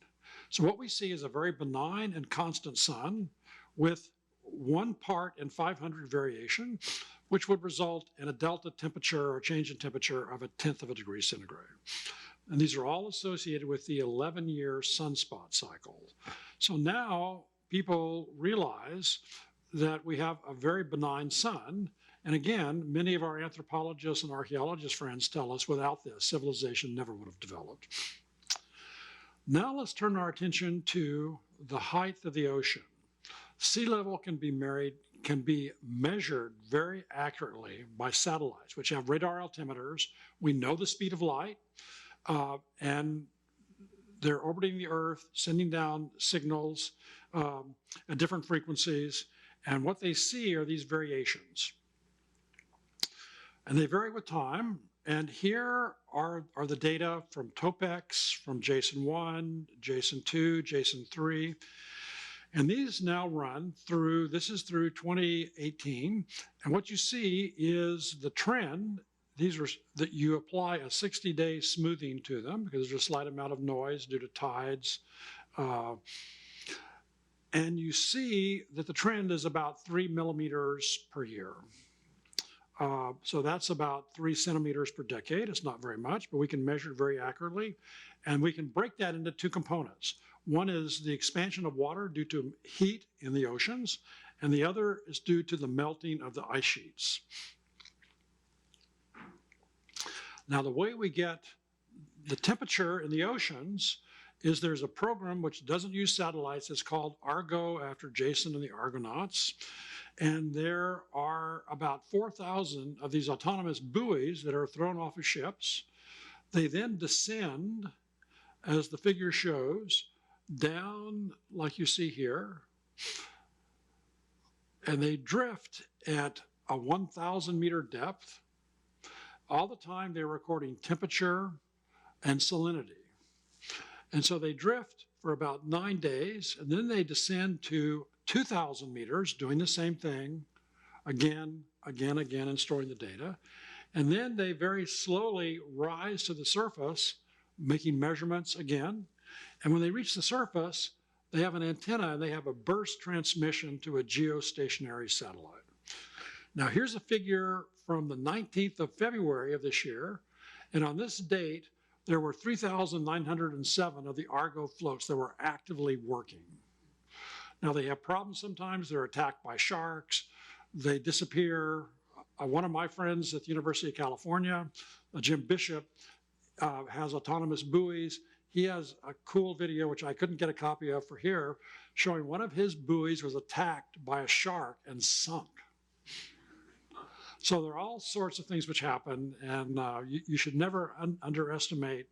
S3: So what we see is a very benign and constant sun with 1 part in 500 variation, which would result in a delta temperature or change in temperature of 1/10 of a degree centigrade. And these are all associated with the 11-year sunspot cycle. So now people realize that we have a very benign sun. And again, many of our anthropologists and archaeologist friends tell us without this, civilization never would have developed. Now let's turn our attention to the height of the ocean. Sea level can be measured very accurately by satellites, which have radar altimeters. We know the speed of light, and they're orbiting the Earth, sending down signals at different frequencies. And what they see are these variations. And they vary with time. And here are the data from TOPEX, from JASON 1, JASON 2, JASON 3. And these now run through, this is through 2018. And what you see is the trend. These are that you apply a 60-day smoothing to them because there's a slight amount of noise due to tides. And you see that the trend is about 3 millimeters per year. So that's about 3 centimeters per decade. It's not very much, but we can measure it very accurately. And we can break that into 2 components. One is the expansion of water due to heat in the oceans, and the other is due to the melting of the ice sheets. Now, the way we get the temperature in the oceans is there's a program which doesn't use satellites. It's called Argo, after Jason and the Argonauts. And there are about 4,000 of these autonomous buoys that are thrown off of ships. They then descend, as the figure shows, down like you see here, and they drift at a 1,000 meter depth. All the time they're recording temperature and salinity. And so they drift for about 9 days, and then they descend to 2,000 meters, doing the same thing again, and storing the data. And then they very slowly rise to the surface, making measurements again. And when they reach the surface, they have an antenna and they have a burst transmission to a geostationary satellite. Now here's a figure from the 19th of February of this year. And on this date, there were 3,907 of the Argo floats that were actively working. Now they have problems sometimes. They're attacked by sharks. They disappear. One of my friends at the University of California, Jim Bishop, has autonomous buoys. He has a cool video, which I couldn't get a copy of for here, showing one of his buoys was attacked by a shark and sunk. So there are all sorts of things which happen, and you should never underestimate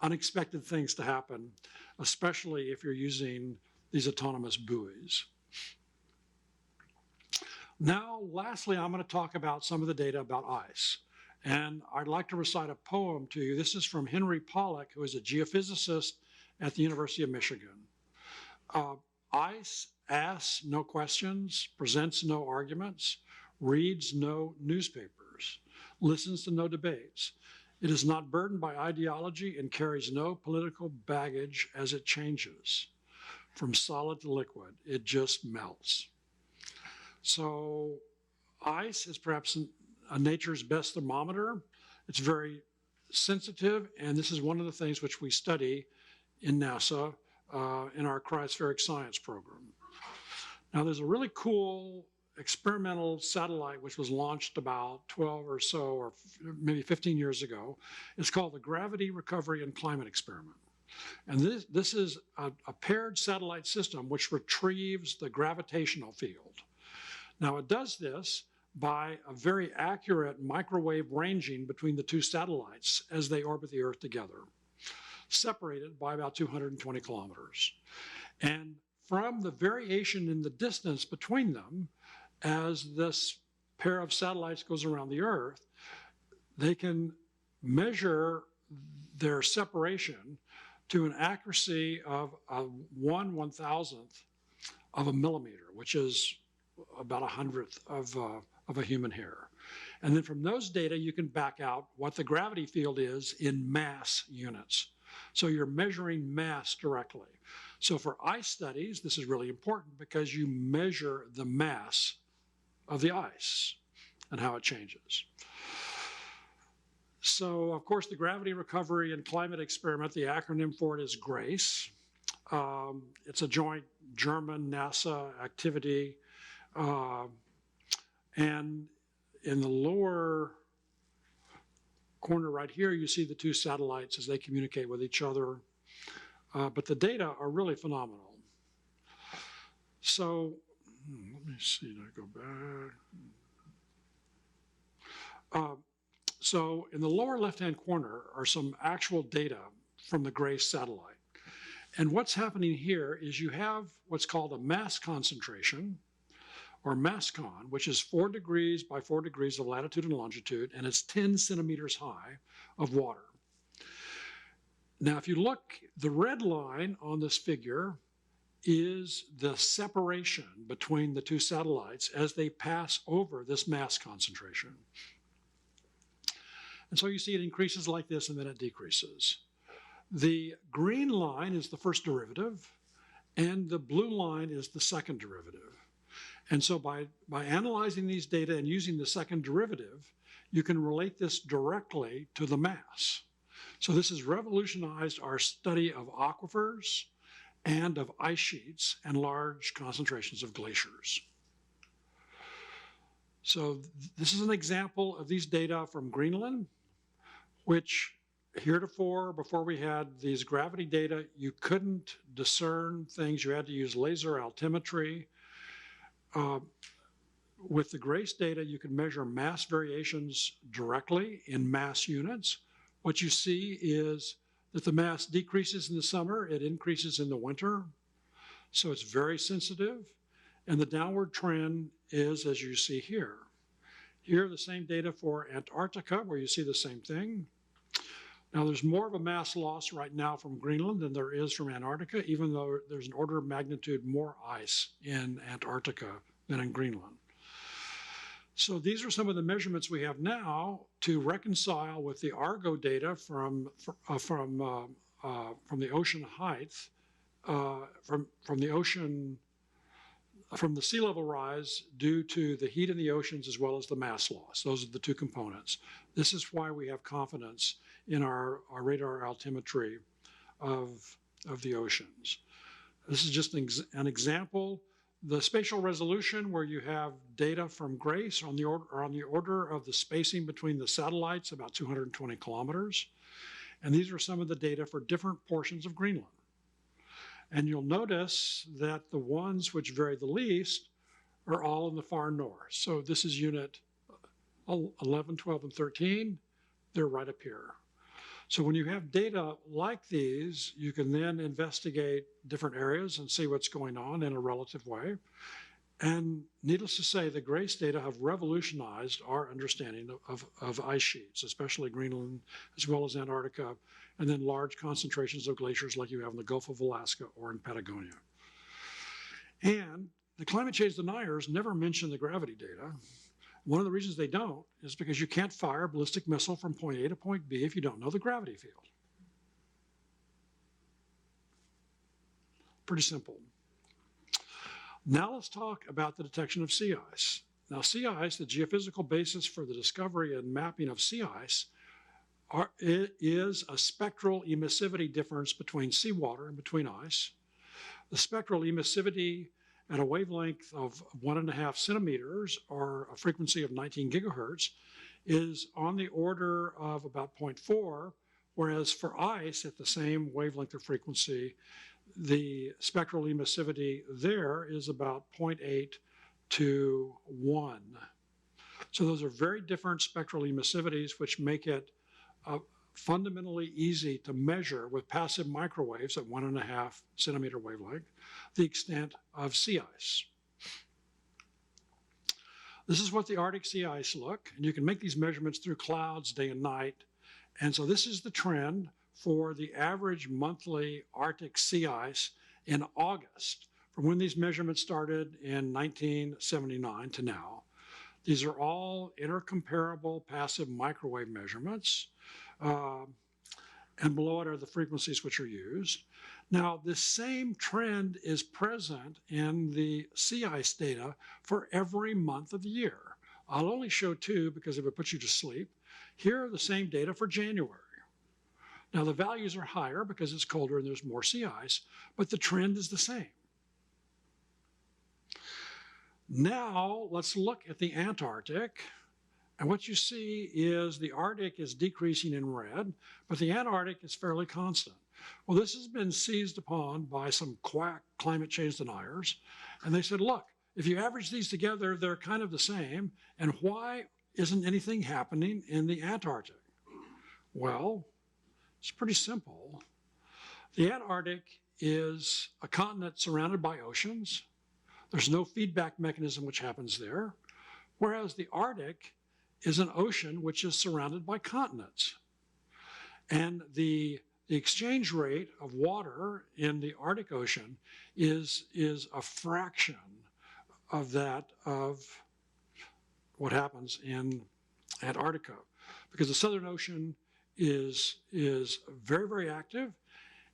S3: unexpected things to happen, especially if you're using these autonomous buoys. Now, lastly, I'm going to talk about some of the data about ice. And I'd like to recite a poem to you. This is from Henry Pollack, who is a geophysicist at the University of Michigan. Ice asks no questions, presents no arguments, reads no newspapers, listens to no debates. It is not burdened by ideology and carries no political baggage as it changes from solid to liquid. It just melts. So ice is perhaps nature's best thermometer. It's very sensitive, and this is one of the things which we study in NASA in our cryospheric science program. Now there's a really cool experimental satellite which was launched about 12 or so, or maybe 15 years ago. It's called the Gravity Recovery and Climate Experiment. And this is a paired satellite system which retrieves the gravitational field. Now it does this by a very accurate microwave ranging between the two satellites as they orbit the Earth together, separated by about 220 kilometers. And from the variation in the distance between them, as this pair of satellites goes around the Earth, they can measure their separation to an accuracy of 1/1000th of a millimeter, which is about 100th of a human hair. And then from those data, you can back out what the gravity field is in mass units. So you're measuring mass directly. So for ice studies, this is really important because you measure the mass of the ice and how it changes. So, of course, the Gravity Recovery and Climate Experiment, the acronym for it is GRACE. It's a joint German-NASA activity. And in the lower corner right here, you see the two satellites as they communicate with each other. But the data are really phenomenal. So, let me see, did I go back? So in the lower left-hand corner are some actual data from the GRACE satellite. And what's happening here is you have what's called a mass concentration, or MASCON, which is 4 degrees by 4 degrees of latitude and longitude, and it's 10 centimeters high of water. Now, if you look, the red line on this figure is the separation between the two satellites as they pass over this mass concentration. And so you see it increases like this and then it decreases. The green line is the first derivative and the blue line is the second derivative. And so by analyzing these data and using the second derivative, you can relate this directly to the mass. So this has revolutionized our study of aquifers and of ice sheets and large concentrations of glaciers. So this is an example of these data from Greenland, which heretofore, before we had these gravity data, you couldn't discern things. You had to use laser altimetry. With the GRACE data, you can measure mass variations directly in mass units. What you see is that the mass decreases in the summer, it increases in the winter. So it's very sensitive. And the downward trend is, as you see here. Here are the same data for Antarctica, where you see the same thing. Now, there's more of a mass loss right now from Greenland than there is from Antarctica, even though there's an order of magnitude more ice in Antarctica than in Greenland. So these are some of the measurements we have now to reconcile with the Argo data from the ocean height, from the sea level rise due to the heat in the oceans as well as the mass loss. Those are the two components. This is why we have confidence in our radar altimetry of the oceans. This is just an example. The spatial resolution, where you have data from GRACE on the order of the spacing between the satellites, about 220 kilometers. And these are some of the data for different portions of Greenland. And you'll notice that the ones which vary the least are all in the far north. So this is unit 11, 12, and 13. They're right up here. So when you have data like these, you can then investigate different areas and see what's going on in a relative way. And needless to say, the GRACE data have revolutionized our understanding of ice sheets, especially Greenland, as well as Antarctica, and then large concentrations of glaciers like you have in the Gulf of Alaska or in Patagonia. And the climate change deniers never mention the gravity data. One of the reasons they don't is because you can't fire a ballistic missile from point A to point B if you don't know the gravity field. Pretty simple. Now let's talk about the detection of sea ice. Now, sea ice, the geophysical basis for the discovery and mapping of sea ice, is a spectral emissivity difference between seawater and between ice. The spectral emissivity at a wavelength of 1.5 centimeters, or a frequency of 19 gigahertz, is on the order of about 0.4, whereas for ice at the same wavelength or frequency, the spectral emissivity there is about 0.8 to 1. So those are very different spectral emissivities, which make it fundamentally easy to measure with passive microwaves at 1.5 centimeter wavelength the extent of sea ice. This is what the Arctic sea ice look, and you can make these measurements through clouds day and night. And so this is the trend for the average monthly Arctic sea ice in August, from when these measurements started in 1979 to now. These are all intercomparable passive microwave measurements. And below it are the frequencies which are used. Now, this same trend is present in the sea ice data for every month of the year. I'll only show two because if it puts you to sleep. Here are the same data for January. Now, the values are higher because it's colder and there's more sea ice, but the trend is the same. Now, let's look at the Antarctic. And what you see is the Arctic is decreasing in red, but the Antarctic is fairly constant. Well, this has been seized upon by some quack climate change deniers. And they said, look, if you average these together, they're kind of the same. And why isn't anything happening in the Antarctic? Well, it's pretty simple. The Antarctic is a continent surrounded by oceans. There's no feedback mechanism which happens there. Whereas the Arctic is an ocean which is surrounded by continents. And the exchange rate of water in the Arctic Ocean is a fraction of that of what happens in Antarctica. Because the Southern Ocean is very, very active,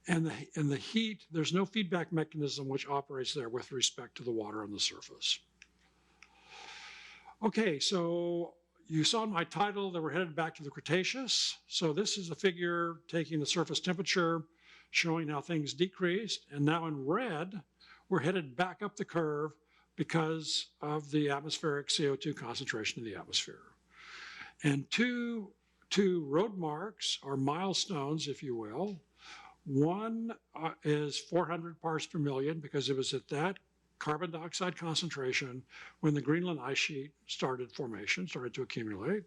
S3: and the heat, there's no feedback mechanism which operates there with respect to the water on the surface. Okay, so you saw in my title that we're headed back to the Cretaceous. So this is a figure taking the surface temperature, showing how things decreased. And now in red, we're headed back up the curve because of the atmospheric CO2 concentration in the atmosphere. And two two road marks or milestones, if you will. One is 400 parts per million because it was at that carbon dioxide concentration when the Greenland ice sheet started to accumulate.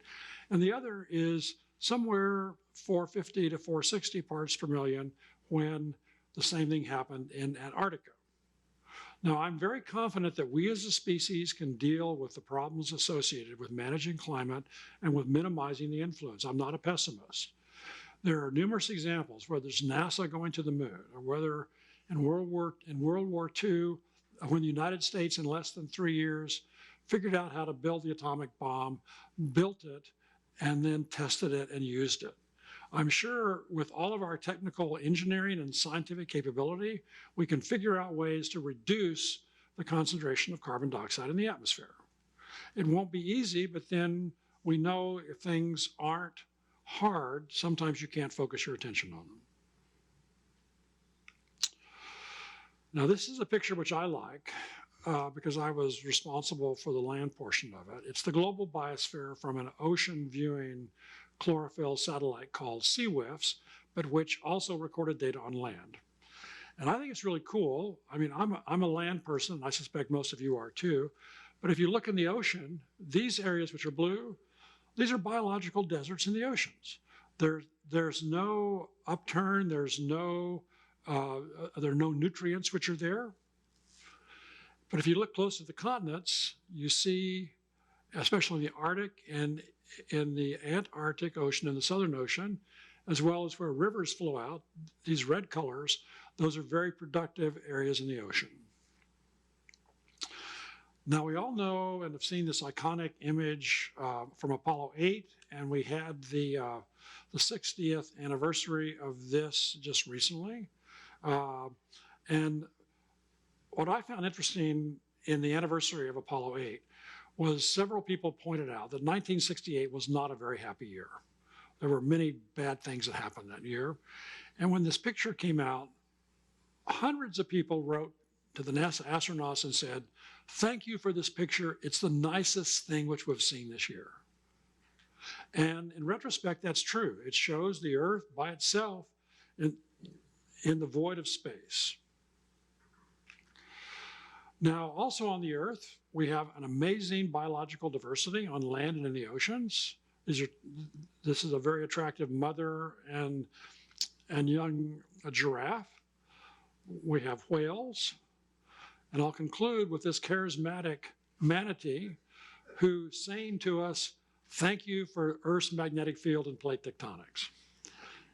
S3: And the other is somewhere 450 to 460 parts per million when the same thing happened in Antarctica. Now, I'm very confident that we as a species can deal with the problems associated with managing climate and with minimizing the influence. I'm not a pessimist. There are numerous examples, whether it's NASA going to the moon or whether in World War II, when the United States in less than 3 years figured out how to build the atomic bomb, built it, and then tested it and used it. I'm sure with all of our technical engineering and scientific capability, we can figure out ways to reduce the concentration of carbon dioxide in the atmosphere. It won't be easy, but then we know if things aren't hard, sometimes you can't focus your attention on them. Now, this is a picture which I like because I was responsible for the land portion of it. It's the global biosphere from an ocean viewing chlorophyll satellite called CWIFS, but which also recorded data on land. And I think it's really cool. I mean, I'm a land person, and I suspect most of you are too. But if you look in the ocean, these areas which are blue, these are biological deserts in the oceans. There's no upturn, there are no nutrients which are there. But if you look close to the continents, you see, especially in the Arctic and in the Antarctic Ocean and the Southern Ocean, as well as where rivers flow out, these red colors, those are very productive areas in the ocean. Now, we all know and have seen this iconic image from Apollo 8, and we had the 60th anniversary of this just recently. And what I found interesting in the anniversary of Apollo 8 was several people pointed out that 1968 was not a very happy year. There were many bad things that happened that year. And when this picture came out, hundreds of people wrote to the NASA astronauts and said, "Thank you for this picture. It's the nicest thing which we've seen this year." And in retrospect, that's true. It shows the Earth by itself in the void of space. Now, also on the Earth, we have an amazing biological diversity on land and in the oceans. This is a very attractive mother and young giraffe. We have whales. And I'll conclude with this charismatic manatee who's saying to us, "Thank you for Earth's magnetic field and plate tectonics."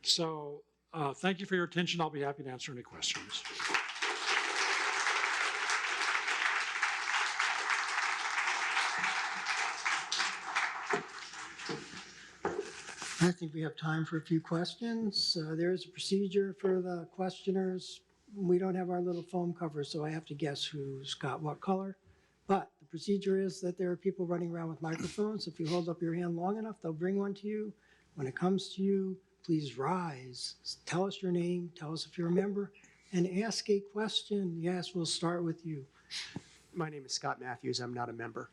S3: So thank you for your attention. I'll be happy to answer any questions.
S1: I think we have time for a few questions. There is a procedure for the questioners. We don't have our little foam cover, so I have to guess who's got what color. But the procedure is that there are people running around with microphones. If you hold up your hand long enough, they'll bring one to you. When it comes to you, please rise. Tell us your name, tell us if you're a member, and ask a question. Yes, we'll start with you.
S4: My name is Scott Matthews. I'm not a member.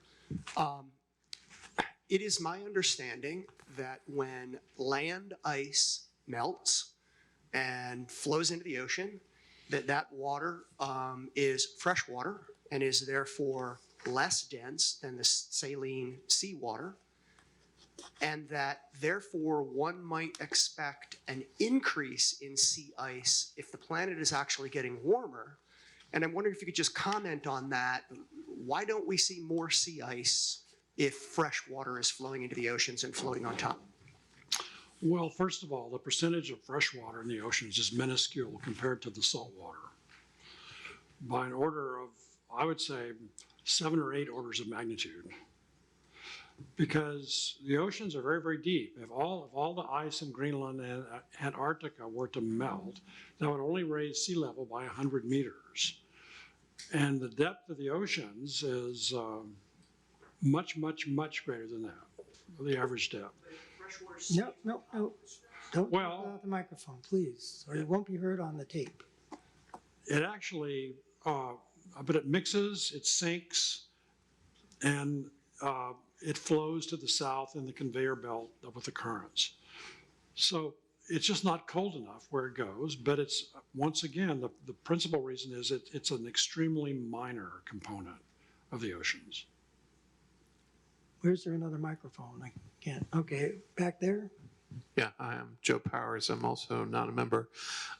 S4: It is my understanding that when land ice melts and flows into the ocean, that water is fresh water and is therefore less dense than the saline seawater, and that therefore one might expect an increase in sea ice if the planet is actually getting warmer. And I'm wondering if you could just comment on that. Why don't we see more sea ice if fresh water is flowing into the oceans and floating on top?
S3: Well, first of all, the percentage of fresh water in the oceans is minuscule compared to the salt water. By an order of, I would say, 7 or 8 orders of magnitude. Because the oceans are very, very deep. If all the ice in Greenland and Antarctica were to melt, that would only raise sea level by 100 meters. And the depth of the oceans is much, much, much greater than that, the average depth.
S1: No. Don't
S3: Well-
S1: talk about the microphone, please, or it won't be heard on the tape.
S3: It actually, but it mixes, it sinks, and it flows to the south in the conveyor belt with the currents. So it's just not cold enough where it goes, but it's, once again, the principal reason is it's an extremely minor component of the oceans.
S1: Where's there another microphone? I can't. Okay, back there.
S5: Yeah, I am Joe Powers. I'm also not a member.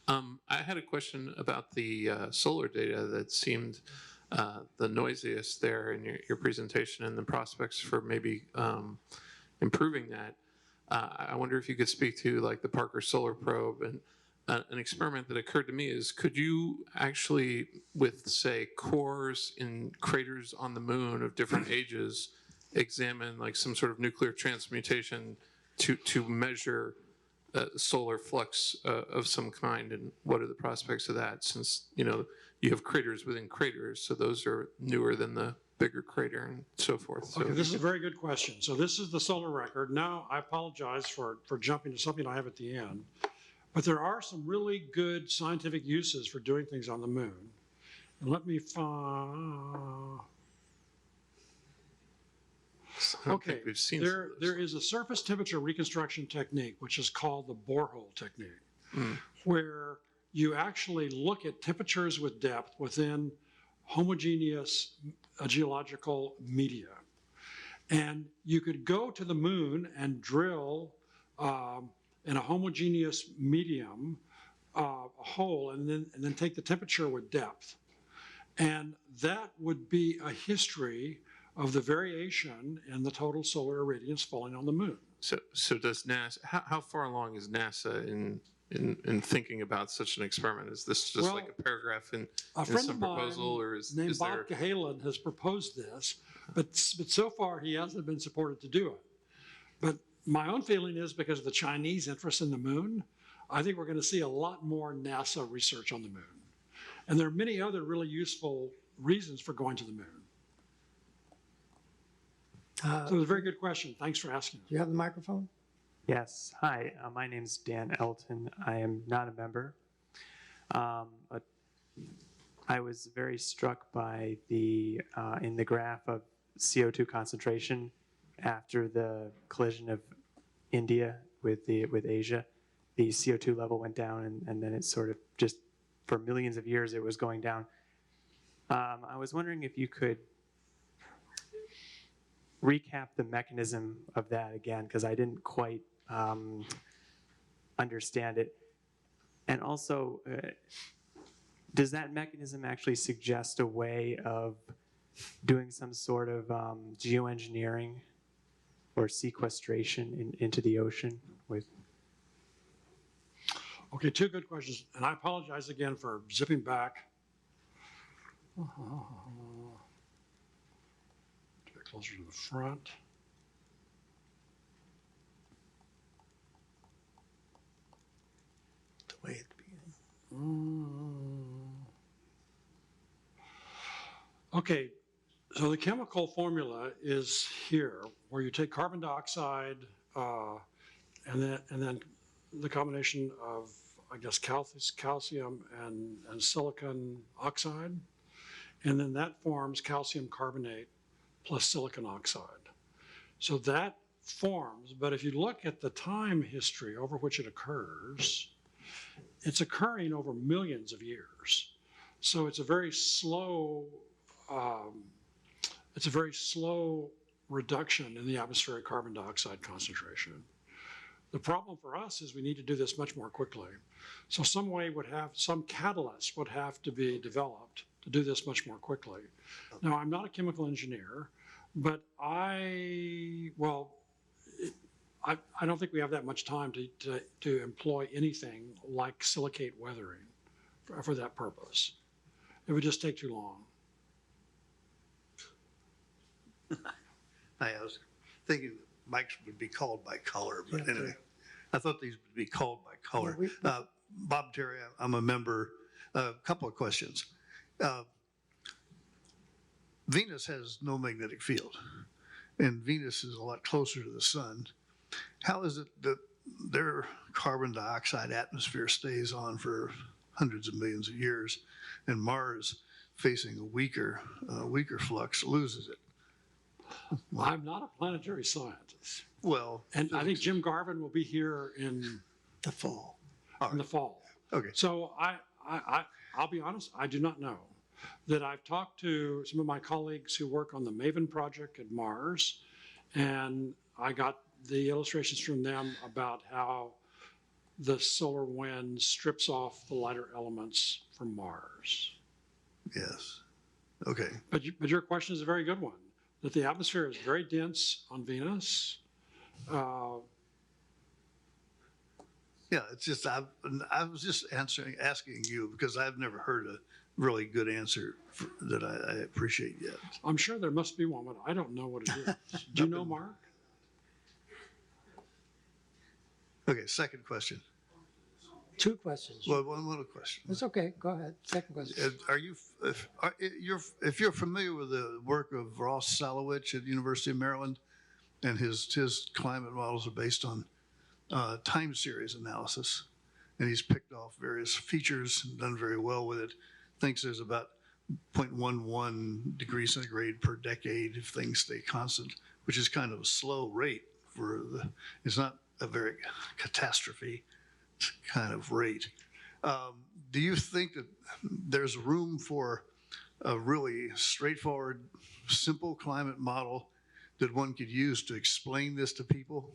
S5: I had a question about the solar data that seemed the noisiest there in your presentation and the prospects for maybe improving that. I wonder if you could speak to like the Parker Solar Probe, and an experiment that occurred to me is, could you actually, with say cores in craters on the moon of different ages, examine like some sort of nuclear transmutation to measure solar flux of some kind, and what are the prospects of that, since you have craters within craters, so those are newer than the bigger crater and so forth. So
S3: Okay, this is a very good question. So this is the solar record. Now, I apologize for jumping to something I have at the end, but there are some really good scientific uses for doing things on the moon. And let me find.
S5: I don't
S3: Okay,
S5: think we've seen
S3: there is a surface temperature reconstruction technique, which is called the borehole technique, where you actually look at temperatures with depth within homogeneous geological media. And you could go to the moon and drill in a homogeneous medium a hole, and then take the temperature with depth. And that would be a history of the variation in the total solar irradiance falling on the moon.
S5: So does NASA? How far along is NASA in thinking about such an experiment? Is this just like a paragraph in some proposal, or is
S3: named
S5: there?
S3: Bob Cahalan has proposed this, but so far he hasn't been supported to do it. But my own feeling is, because of the Chinese interest in the moon, I think we're going to see a lot more NASA research on the moon. And there are many other really useful reasons for going to the moon. So it was a very good question. Thanks for asking.
S1: Do you have the microphone?
S6: Yes. Hi, my name's Dan Elton. I am not a member. But I was very struck by the in the graph of CO2 concentration after the collision of India with Asia. The CO2 level went down, and then it sort of just, for millions of years, it was going down. I was wondering if you could recap the mechanism of that again, because I didn't quite understand it. And also, does that mechanism actually suggest a way of doing some sort of geoengineering or sequestration into the ocean with?
S3: Okay, two good questions. And I apologize again for zipping back. Get closer to the front.
S1: Way at the beginning.
S3: Okay, so the chemical formula is here, where you take carbon dioxide and then the combination of, I guess, calcium and silicon oxide, and then that forms calcium carbonate plus silicon oxide. So that forms, but if you look at the time history over which it occurs, it's occurring over millions of years. So it's a very slow, reduction in the atmospheric carbon dioxide concentration. The problem for us is we need to do this much more quickly. So some catalyst would have to be developed to do this much more quickly. Now, I'm not a chemical engineer, but I don't think we have that much time to employ anything like silicate weathering for that purpose. It would just take too long.
S7: I was thinking mics would be called by color, but
S1: Yeah,
S7: anyway, I thought these would be called by color.
S1: Yeah,
S7: Bob Terry, I'm a member. A couple of questions. Venus has no magnetic field, and Venus is a lot closer to the sun. How is it that their carbon dioxide atmosphere stays on for hundreds of millions of years, and Mars, facing a weaker flux, loses it?
S3: I'm not a planetary scientist.
S7: Well,
S3: And I think Jim Garvin will be here in
S1: The fall.
S3: in the fall.
S7: Okay.
S3: So I'll be honest, I do not know. That I've talked to some of my colleagues who work on the MAVEN project at Mars, and I got the illustrations from them about how the solar wind strips off the lighter elements from Mars.
S7: Yes. Okay.
S3: But your question is a very good one, that the atmosphere is very dense on Venus.
S7: Yeah, it's just I was just asking you because I've never heard a really good answer that I appreciate yet.
S3: I'm sure there must be one, but I don't know what it is. Do you know, Mark?
S7: Okay, second question.
S1: Two questions.
S7: Well, one little question.
S1: It's okay. Go ahead. Second question.
S7: If you're familiar with the work of Ross Salowich at the University of Maryland, and his climate models are based on time series analysis, and he's picked off various features and done very well with it. Thinks there's about 0.11 degrees centigrade per decade if things stay constant, which is kind of a slow rate it's not a very catastrophe kind of rate. Do you think that there's room for a really straightforward, simple climate model that one could use to explain this to people?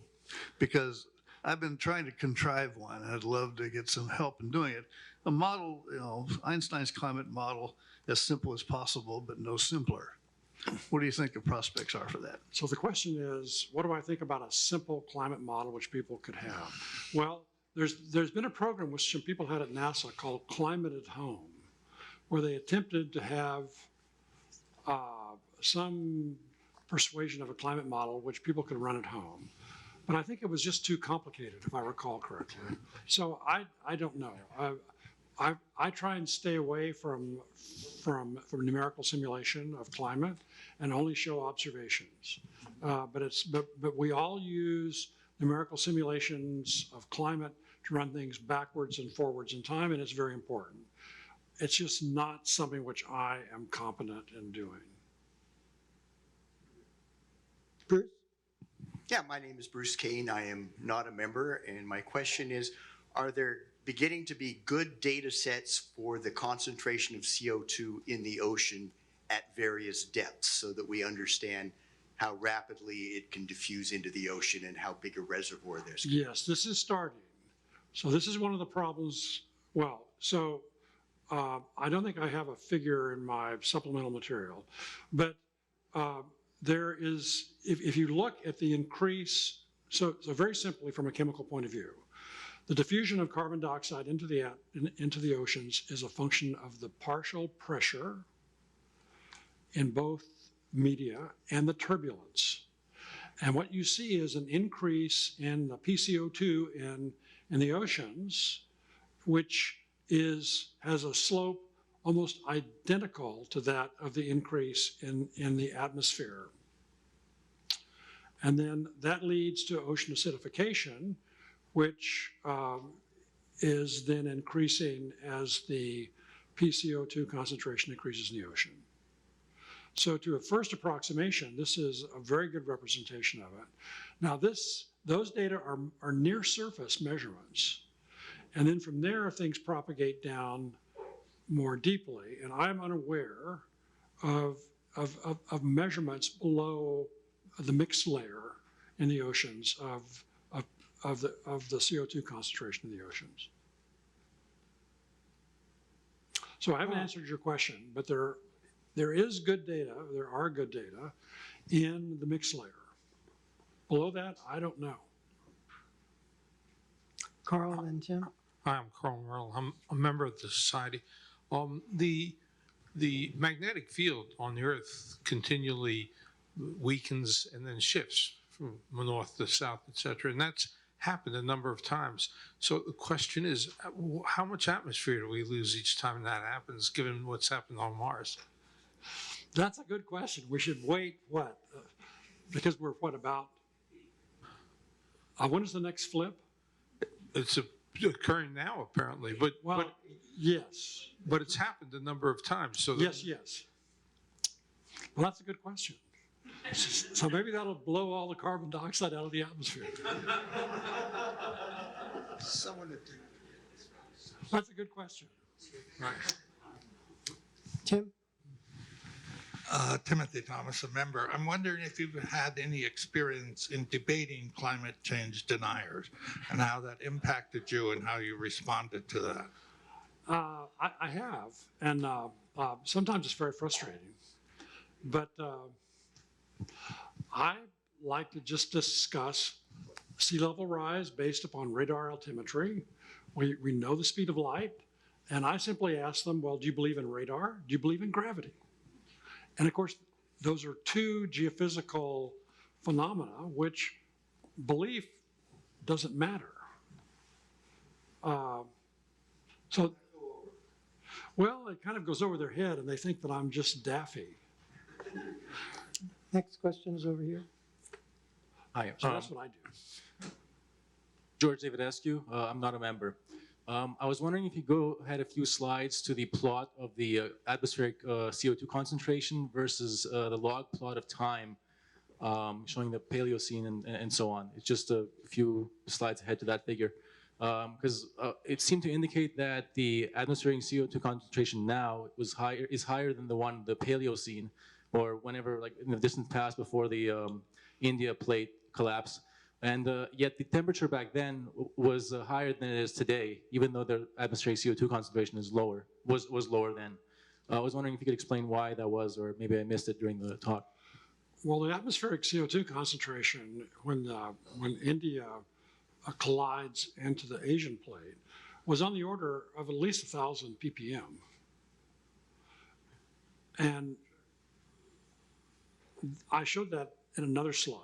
S7: Because I've been trying to contrive one, and I'd love to get some help in doing it. A model, Einstein's climate model, as simple as possible, but no simpler. What do you think the prospects are for that?
S3: So the question is, what do I think about a simple climate model which people could have? Well, there's been a program which some people had at NASA called Climate at Home, where they attempted to have some persuasion of a climate model which people could run at home. But I think it was just too complicated, if I recall correctly. So I don't know. I try and stay away from numerical simulation of climate and only show observations. But we all use numerical simulations of climate to run things backwards and forwards in time, and it's very important. It's just not something which I am competent in doing.
S1: Bruce?
S8: Yeah, my name is Bruce Kane. I am not a member, and my question is, are there beginning to be good data sets for the concentration of CO2 in the ocean at various depths so that we understand how rapidly it can diffuse into the ocean and how big a reservoir there's?
S3: Yes, this is starting. So this is one of the problems. Well, so I don't think I have a figure in my supplemental material, but there is, if you look at the increase, so very simply from a chemical point of view, the diffusion of carbon dioxide into the oceans is a function of the partial pressure in both media and the turbulence. And what you see is an increase in the PCO2 in the oceans, which has a slope almost identical to that of the increase in the atmosphere. And then that leads to ocean acidification, which is then increasing as the PCO2 concentration increases in the ocean. So to a first approximation, this is a very good representation of it. Now those data are near surface measurements. And then from there, things propagate down more deeply. And I'm unaware of measurements below the mixed layer in the oceans of the CO2 concentration in the oceans. So I haven't answered your question, but there is good data, there are good data in the mixed layer. Below that, I don't know.
S1: Carl and Tim?
S9: Hi, I'm Carl Merrill. I'm a member of the society. The magnetic field on the Earth continually weakens and then shifts from north to south, et cetera, and that's happened a number of times. So the question is, how much atmosphere do we lose each time that happens, given what's happened on Mars?
S3: That's a good question. We should wait, because we're about, when is the next flip?
S9: It's occurring now, apparently, but
S3: yes.
S9: But it's happened a number of times. So
S3: Yes. Well, that's a good question. So maybe that'll blow all the carbon dioxide out of the atmosphere. That's a good question.
S1: Tim?
S10: Timothy Thomas, a member. I'm wondering if you've had any experience in debating climate change deniers and how that impacted you and how you responded to that.
S3: I have, and sometimes it's very frustrating. But I like to just discuss sea level rise based upon radar altimetry. We know the speed of light, and I simply ask them, well, do you believe in radar? Do you believe in gravity? And of course, those are two geophysical phenomena which belief doesn't matter. So, well, it kind of goes over their head and they think that I'm just daffy.
S1: Next question is over here.
S11: Hi,
S3: So that's what I do.
S11: George David Eskew. I'm not a member. I was wondering if you had a few slides to the plot of the atmospheric CO2 concentration versus the log plot of time, showing the Paleocene and so on. It's just a few slides ahead to that figure. Because it seemed to indicate that the atmospheric CO2 concentration now is higher than the Paleocene, or whenever, like in the distant past before the India plate collapse. And yet the temperature back then was higher than it is today, even though the atmospheric CO2 concentration was lower then. I was wondering if you could explain why that was, or maybe I missed it during the talk.
S3: Well, the atmospheric CO2 concentration when India collides into the Asian plate was on the order of at least 1,000 ppm. And I showed that in another slide.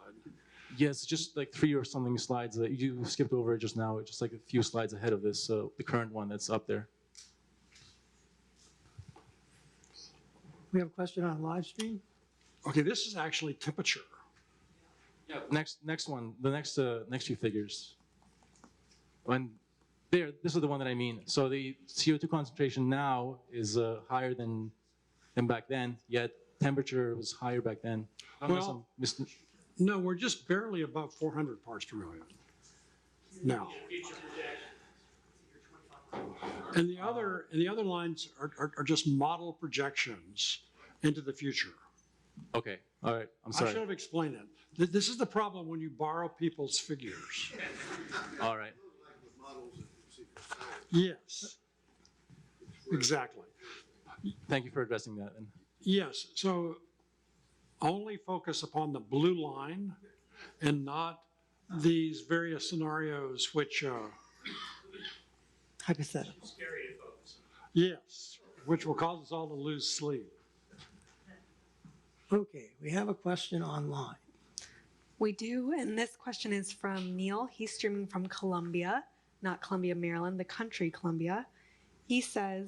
S11: Yes, just like 3 or something slides that you skipped over just now, just like a few slides ahead of this, the current one that's up there.
S1: We have a question on live stream.
S3: Okay, this is actually temperature.
S11: Yeah. Next one, the next few figures. When this is the one that I mean. So the CO2 concentration now is higher than back then, yet temperature was higher back then.
S3: Well, no, we're just barely above 400 parts per million now. And the other lines are just model projections into the future.
S11: Okay, all right, I'm
S3: I
S11: sorry.
S3: should have explained it. This is the problem when you borrow people's figures.
S11: All right.
S3: Yes, exactly.
S11: Thank you for addressing that. And
S3: Yes, so only focus upon the blue line and not these various scenarios which,
S1: Hypothetical.
S3: yes, which will cause us all to lose sleep.
S1: Okay, we have a question online.
S12: We do, and this question is from Neil. He's streaming from Columbia, not Columbia, Maryland, the country Columbia. He says,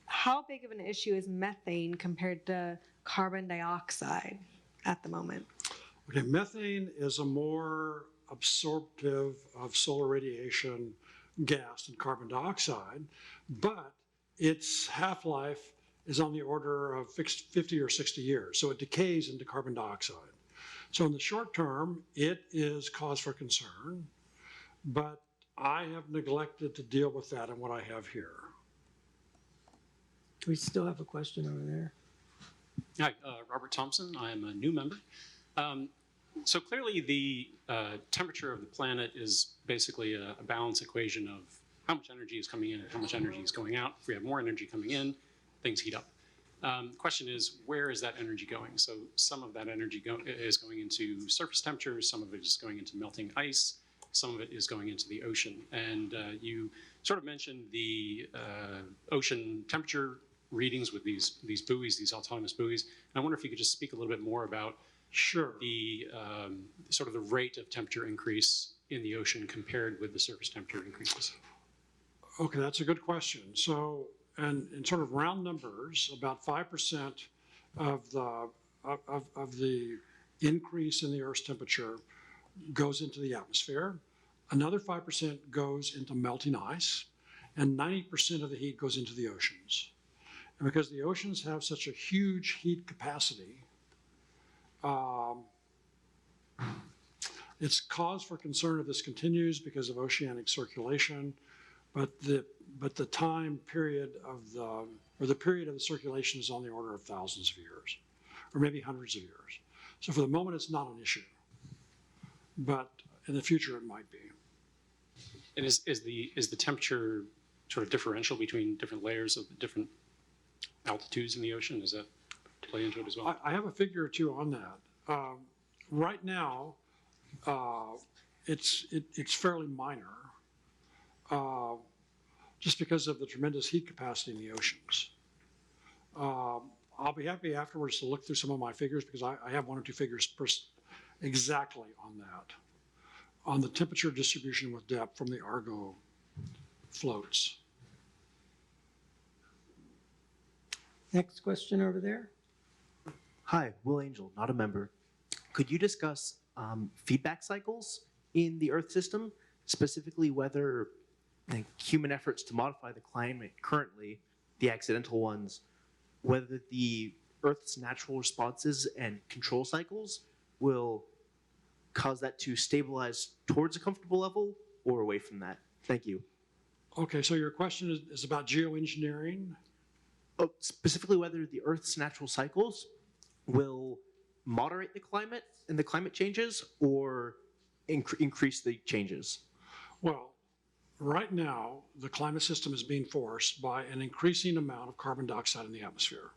S12: how big of an issue is methane compared to carbon dioxide at the moment?
S3: Okay, methane is a more absorptive of solar radiation gas than carbon dioxide, but its half-life is on the order of 50 or 60 years, so it decays into carbon dioxide. So in the short term, it is cause for concern, but I have neglected to deal with that in what I have here.
S1: We still have a question over there.
S13: Hi, Robert Thompson. I am a new member. So clearly the temperature of the planet is basically a balance equation of how much energy is coming in and how much energy is going out. If we have more energy coming in, things heat up. The question is, where is that energy going? So some of that energy is going into surface temperatures, some of it is going into melting ice, some of it is going into the ocean. And you sort of mentioned the ocean temperature readings with these buoys, these autonomous buoys. And I wonder if you could just speak a little bit more about the sort of the rate of temperature increase in the ocean compared with the surface temperature increases.
S3: Okay, that's a good question. So, and in sort of round numbers, about 5% of the increase in the Earth's temperature goes into the atmosphere. Another 5% goes into melting ice, and 90% of the heat goes into the oceans. And because the oceans have such a huge heat capacity, It's cause for concern if this continues because of oceanic circulation, but the time period of the period of the circulation is on the order of thousands of years, or maybe hundreds of years. So for the moment, it's not an issue, but in the future, it might be.
S13: And is the temperature sort of differential between different layers of the different altitudes in the ocean? Does that play into it as well?
S3: I have a figure or two on that. Right now, it's fairly minor, just because of the tremendous heat capacity in the oceans. I'll be happy afterwards to look through some of my figures because I have one or two figures exactly on that, on the temperature distribution with depth from the Argo floats.
S1: Next question over there.
S14: Hi, Will Angel, not a member. Could you discuss feedback cycles in the Earth system, specifically whether human efforts to modify the climate currently, the accidental ones, whether the Earth's natural responses and control cycles will cause that to stabilize towards a comfortable level or away from that? Thank you.
S3: Okay, so your question is about geoengineering?
S14: Oh, specifically whether the Earth's natural cycles will moderate the climate and the climate changes or increase the changes?
S3: Well, right now, the climate system is being forced by an increasing amount of carbon dioxide in the atmosphere.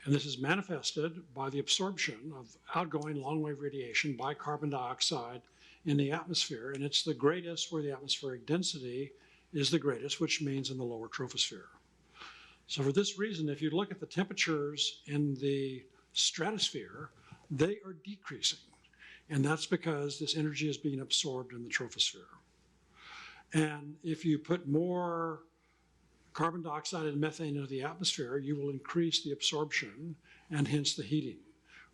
S3: And this is manifested by the absorption of outgoing long-wave radiation by carbon dioxide in the atmosphere. And it's the greatest where the atmospheric density is the greatest, which means in the lower troposphere. So for this reason, if you look at the temperatures in the stratosphere, they are decreasing. And that's because this energy is being absorbed in the troposphere. And if you put more carbon dioxide and methane into the atmosphere, you will increase the absorption and hence the heating,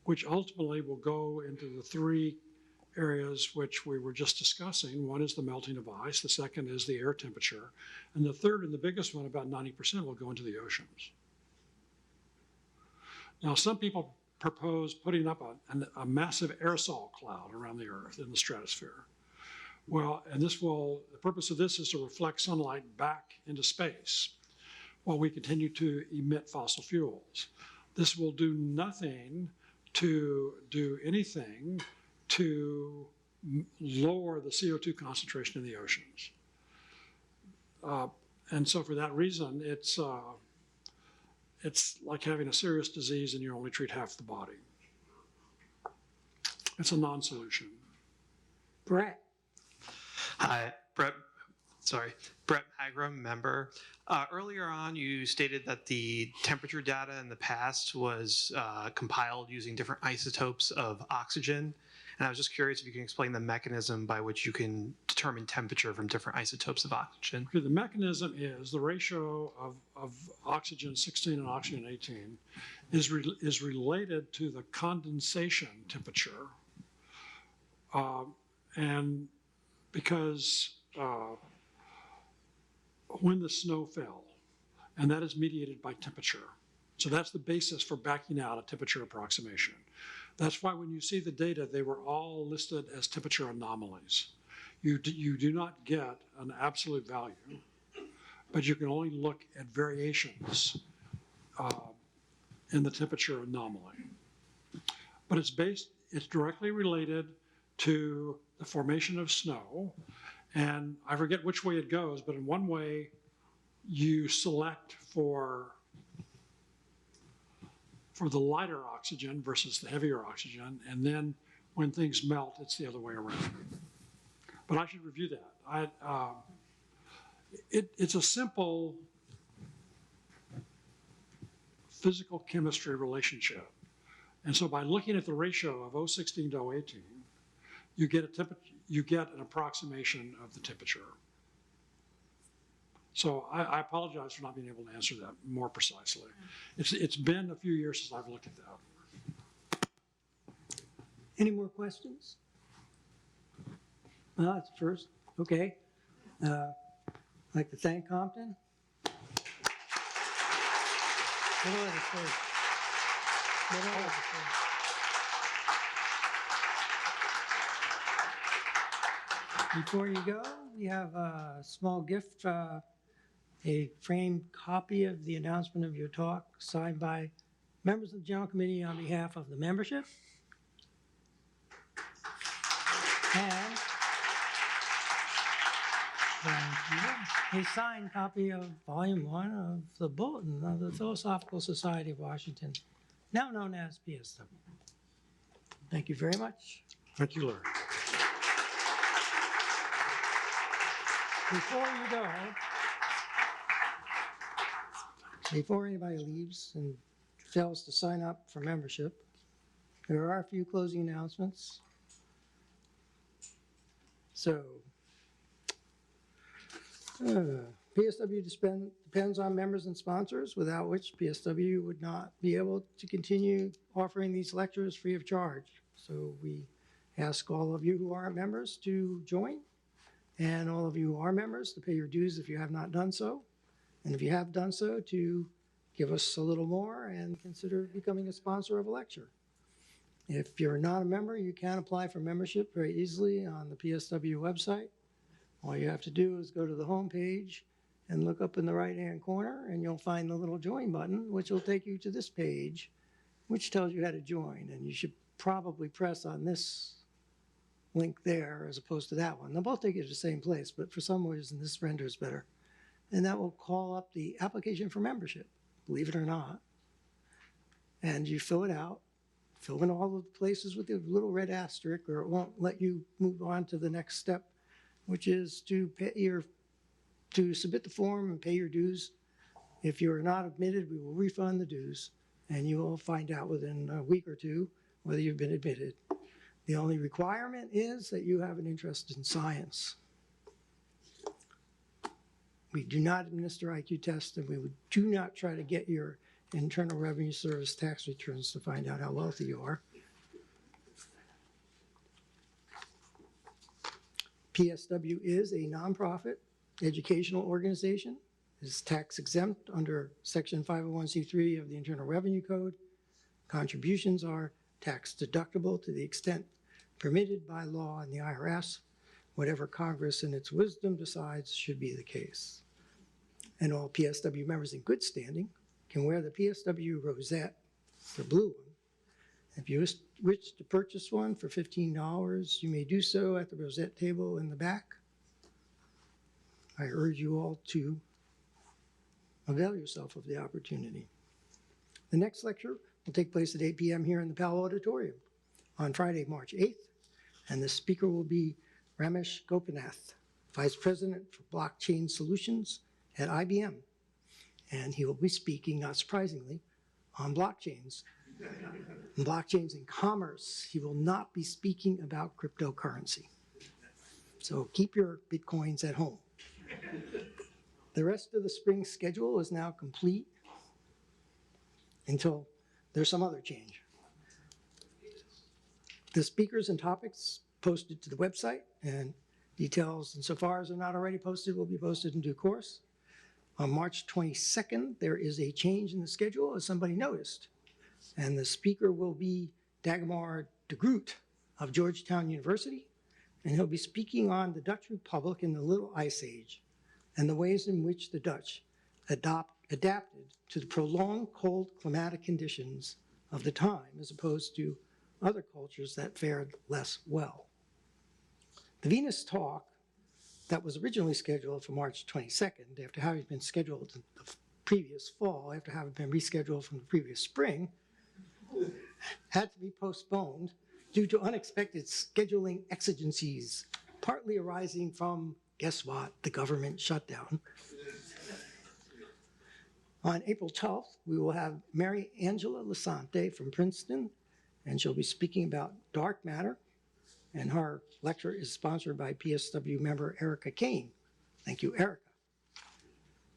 S3: which ultimately will go into the three areas which we were just discussing. One is the melting of ice, the second is the air temperature, and the third and the biggest one, about 90%, will go into the oceans. Now, some people propose putting up a massive aerosol cloud around the Earth in the stratosphere. Well, and the purpose of this is to reflect sunlight back into space while we continue to emit fossil fuels. This will do nothing to do anything to lower the CO2 concentration in the oceans. And so for that reason, it's like having a serious disease and you only treat half the body. It's a non-solution.
S1: Brett.
S15: Hi, Brett Magram, member. Earlier on, you stated that the temperature data in the past was compiled using different isotopes of oxygen. And I was just curious if you can explain the mechanism by which you can determine temperature from different isotopes of oxygen.
S3: Okay, the mechanism is the ratio of oxygen 16 and oxygen 18 is related to the condensation temperature. And because when the snow fell, and that is mediated by temperature. So that's the basis for backing out a temperature approximation. That's why when you see the data, they were all listed as temperature anomalies. You do not get an absolute value, but you can only look at variations in the temperature anomaly. But it's directly related to the formation of snow, and I forget which way it goes, but in one way you select for the lighter oxygen versus the heavier oxygen, and then when things melt, it's the other way around. But I should review that. It's a simple physical chemistry relationship. And so by looking at the ratio of 016 to 018, you get an approximation of the temperature. So I apologize for not being able to answer that more precisely. It's been a few years since I've looked at that.
S1: Any more questions? That's the first. Okay. I'd like to thank Compton. Before you go, we have a small gift, a framed copy of the announcement of your talk signed by members of the General Committee on behalf of the membership. And a signed copy of Volume 1 of the Bulletin of the Philosophical Society of Washington, now known as PSW. Thank you very much.
S3: Thank you, Larry.
S1: Before you go, before anybody leaves and fails to sign up for membership, there are a few closing announcements. So, PSW depends on members and sponsors, without which PSW would not be able to continue offering these lectures free of charge. So we ask all of you who aren't members to join, and all of you who are members to pay your dues if you have not done so. And if you have done so, to give us a little more and consider becoming a sponsor of a lecture. If you're not a member, you can apply for membership very easily on the PSW website. All you have to do is go to the home page and look up in the right-hand corner, and you'll find the little join button, which will take you to this page, which tells you how to join. And you should probably press on this link there as opposed to that one. They'll both take you to the same place, but for some reason this renders better. And that will call up the application for membership, believe it or not. And you fill it out, fill in all the places with the little red asterisk, or it won't let you move on to the next step, which is to submit the form and pay your dues. If you are not admitted, we will refund the dues, and you will find out within a week or two whether you've been admitted. The only requirement is that you have an interest in science. We do not administer IQ tests, and we do not try to get your Internal Revenue Service tax returns to find out how wealthy you are. PSW is a nonprofit educational organization. It is tax exempt under Section 501c3 of the Internal Revenue Code. Contributions are tax deductible to the extent permitted by law and the IRS. Whatever Congress in its wisdom decides should be the case. And all PSW members in good standing can wear the PSW rosette, the blue one. If you wish to purchase one for $15, you may do so at the rosette table in the back. I urge you all to avail yourself of the opportunity. The next lecture will take place at 8 p.m. here in the Powell Auditorium on Friday, March 8th, and the speaker will be Ramesh Gopinath, Vice President for Blockchain Solutions at IBM. And he will be speaking, not surprisingly, on blockchains. Blockchains in commerce. He will not be speaking about cryptocurrency. So keep your Bitcoins at home. The rest of the spring schedule is now complete until there's some other change. The speakers and topics posted to the website, and details, insofar as they're not already posted, will be posted in due course. On March 22nd, there is a change in the schedule, as somebody noticed. And the speaker will be Dagmar de Groot of Georgetown University, and he'll be speaking on the Dutch Republic in the Little Ice Age and the ways in which the Dutch adapted to the prolonged cold climatic conditions of the time, as opposed to other cultures that fared less well. The Venus talk that was originally scheduled for March 22nd, after having been scheduled the previous fall, after having been rescheduled from the previous spring, had to be postponed due to unexpected scheduling exigencies, partly arising from, guess what, the government shutdown. On April 12th, we will have Mary Angela Lasante from Princeton, and she'll be speaking about dark matter, and her lecture is sponsored by PSW member Erica Kane. Thank you, Erica.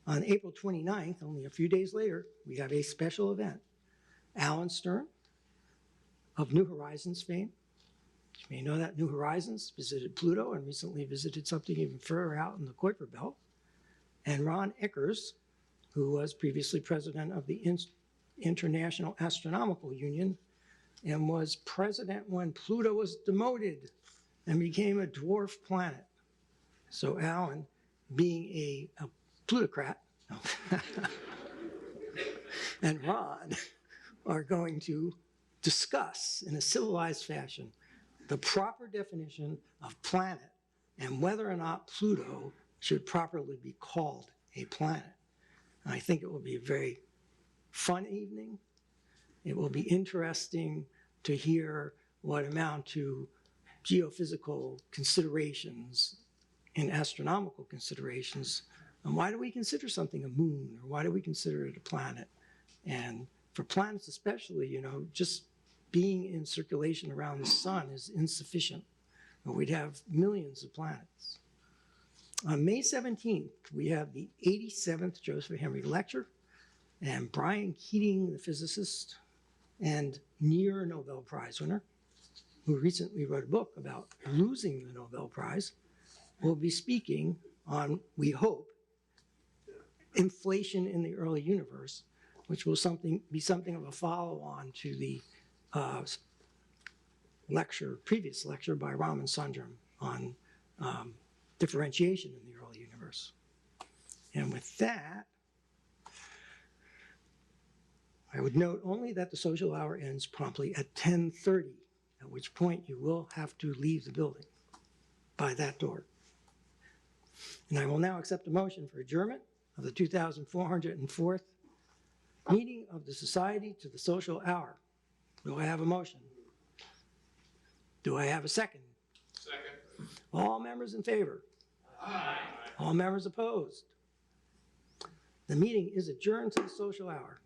S1: On April 29th, only a few days later, we have a special event. Alan Stern of New Horizons fame. You may know that New Horizons visited Pluto and recently visited something even further out in the Kuiper Belt. And Ron Eckers, who was previously president of the International Astronomical Union and was president when Pluto was demoted and became a dwarf planet. So Alan, being a plutocrat, and Ron are going to discuss in a civilized fashion the proper definition of planet and whether or not Pluto should properly be called a planet. And I think it will be a very fun evening. It will be interesting to hear what amount to geophysical considerations and astronomical considerations. And why do we consider something a moon, or why do we consider it a planet? And for planets especially, you know, just being in circulation around the sun is insufficient. We'd have millions of planets. On May 17th, we have the 87th Joseph Henry Lecture, and Brian Keating, the physicist and near Nobel Prize winner, who recently wrote a book about losing the Nobel Prize, will be speaking on, we hope, inflation in the early universe, which will be something of a follow-on to the previous lecture by Raman Sundram on differentiation in the early universe. And with that, I would note only that the social hour ends promptly at 10:30, at which point you will have to leave the building by that door. And I will now accept a motion for adjournment of the 2404th meeting of the Society to the Social Hour. Do I have a motion? Do I have a second?
S9: Second.
S1: All members in favor? Aye. All members opposed? The meeting is adjourned to the social hour.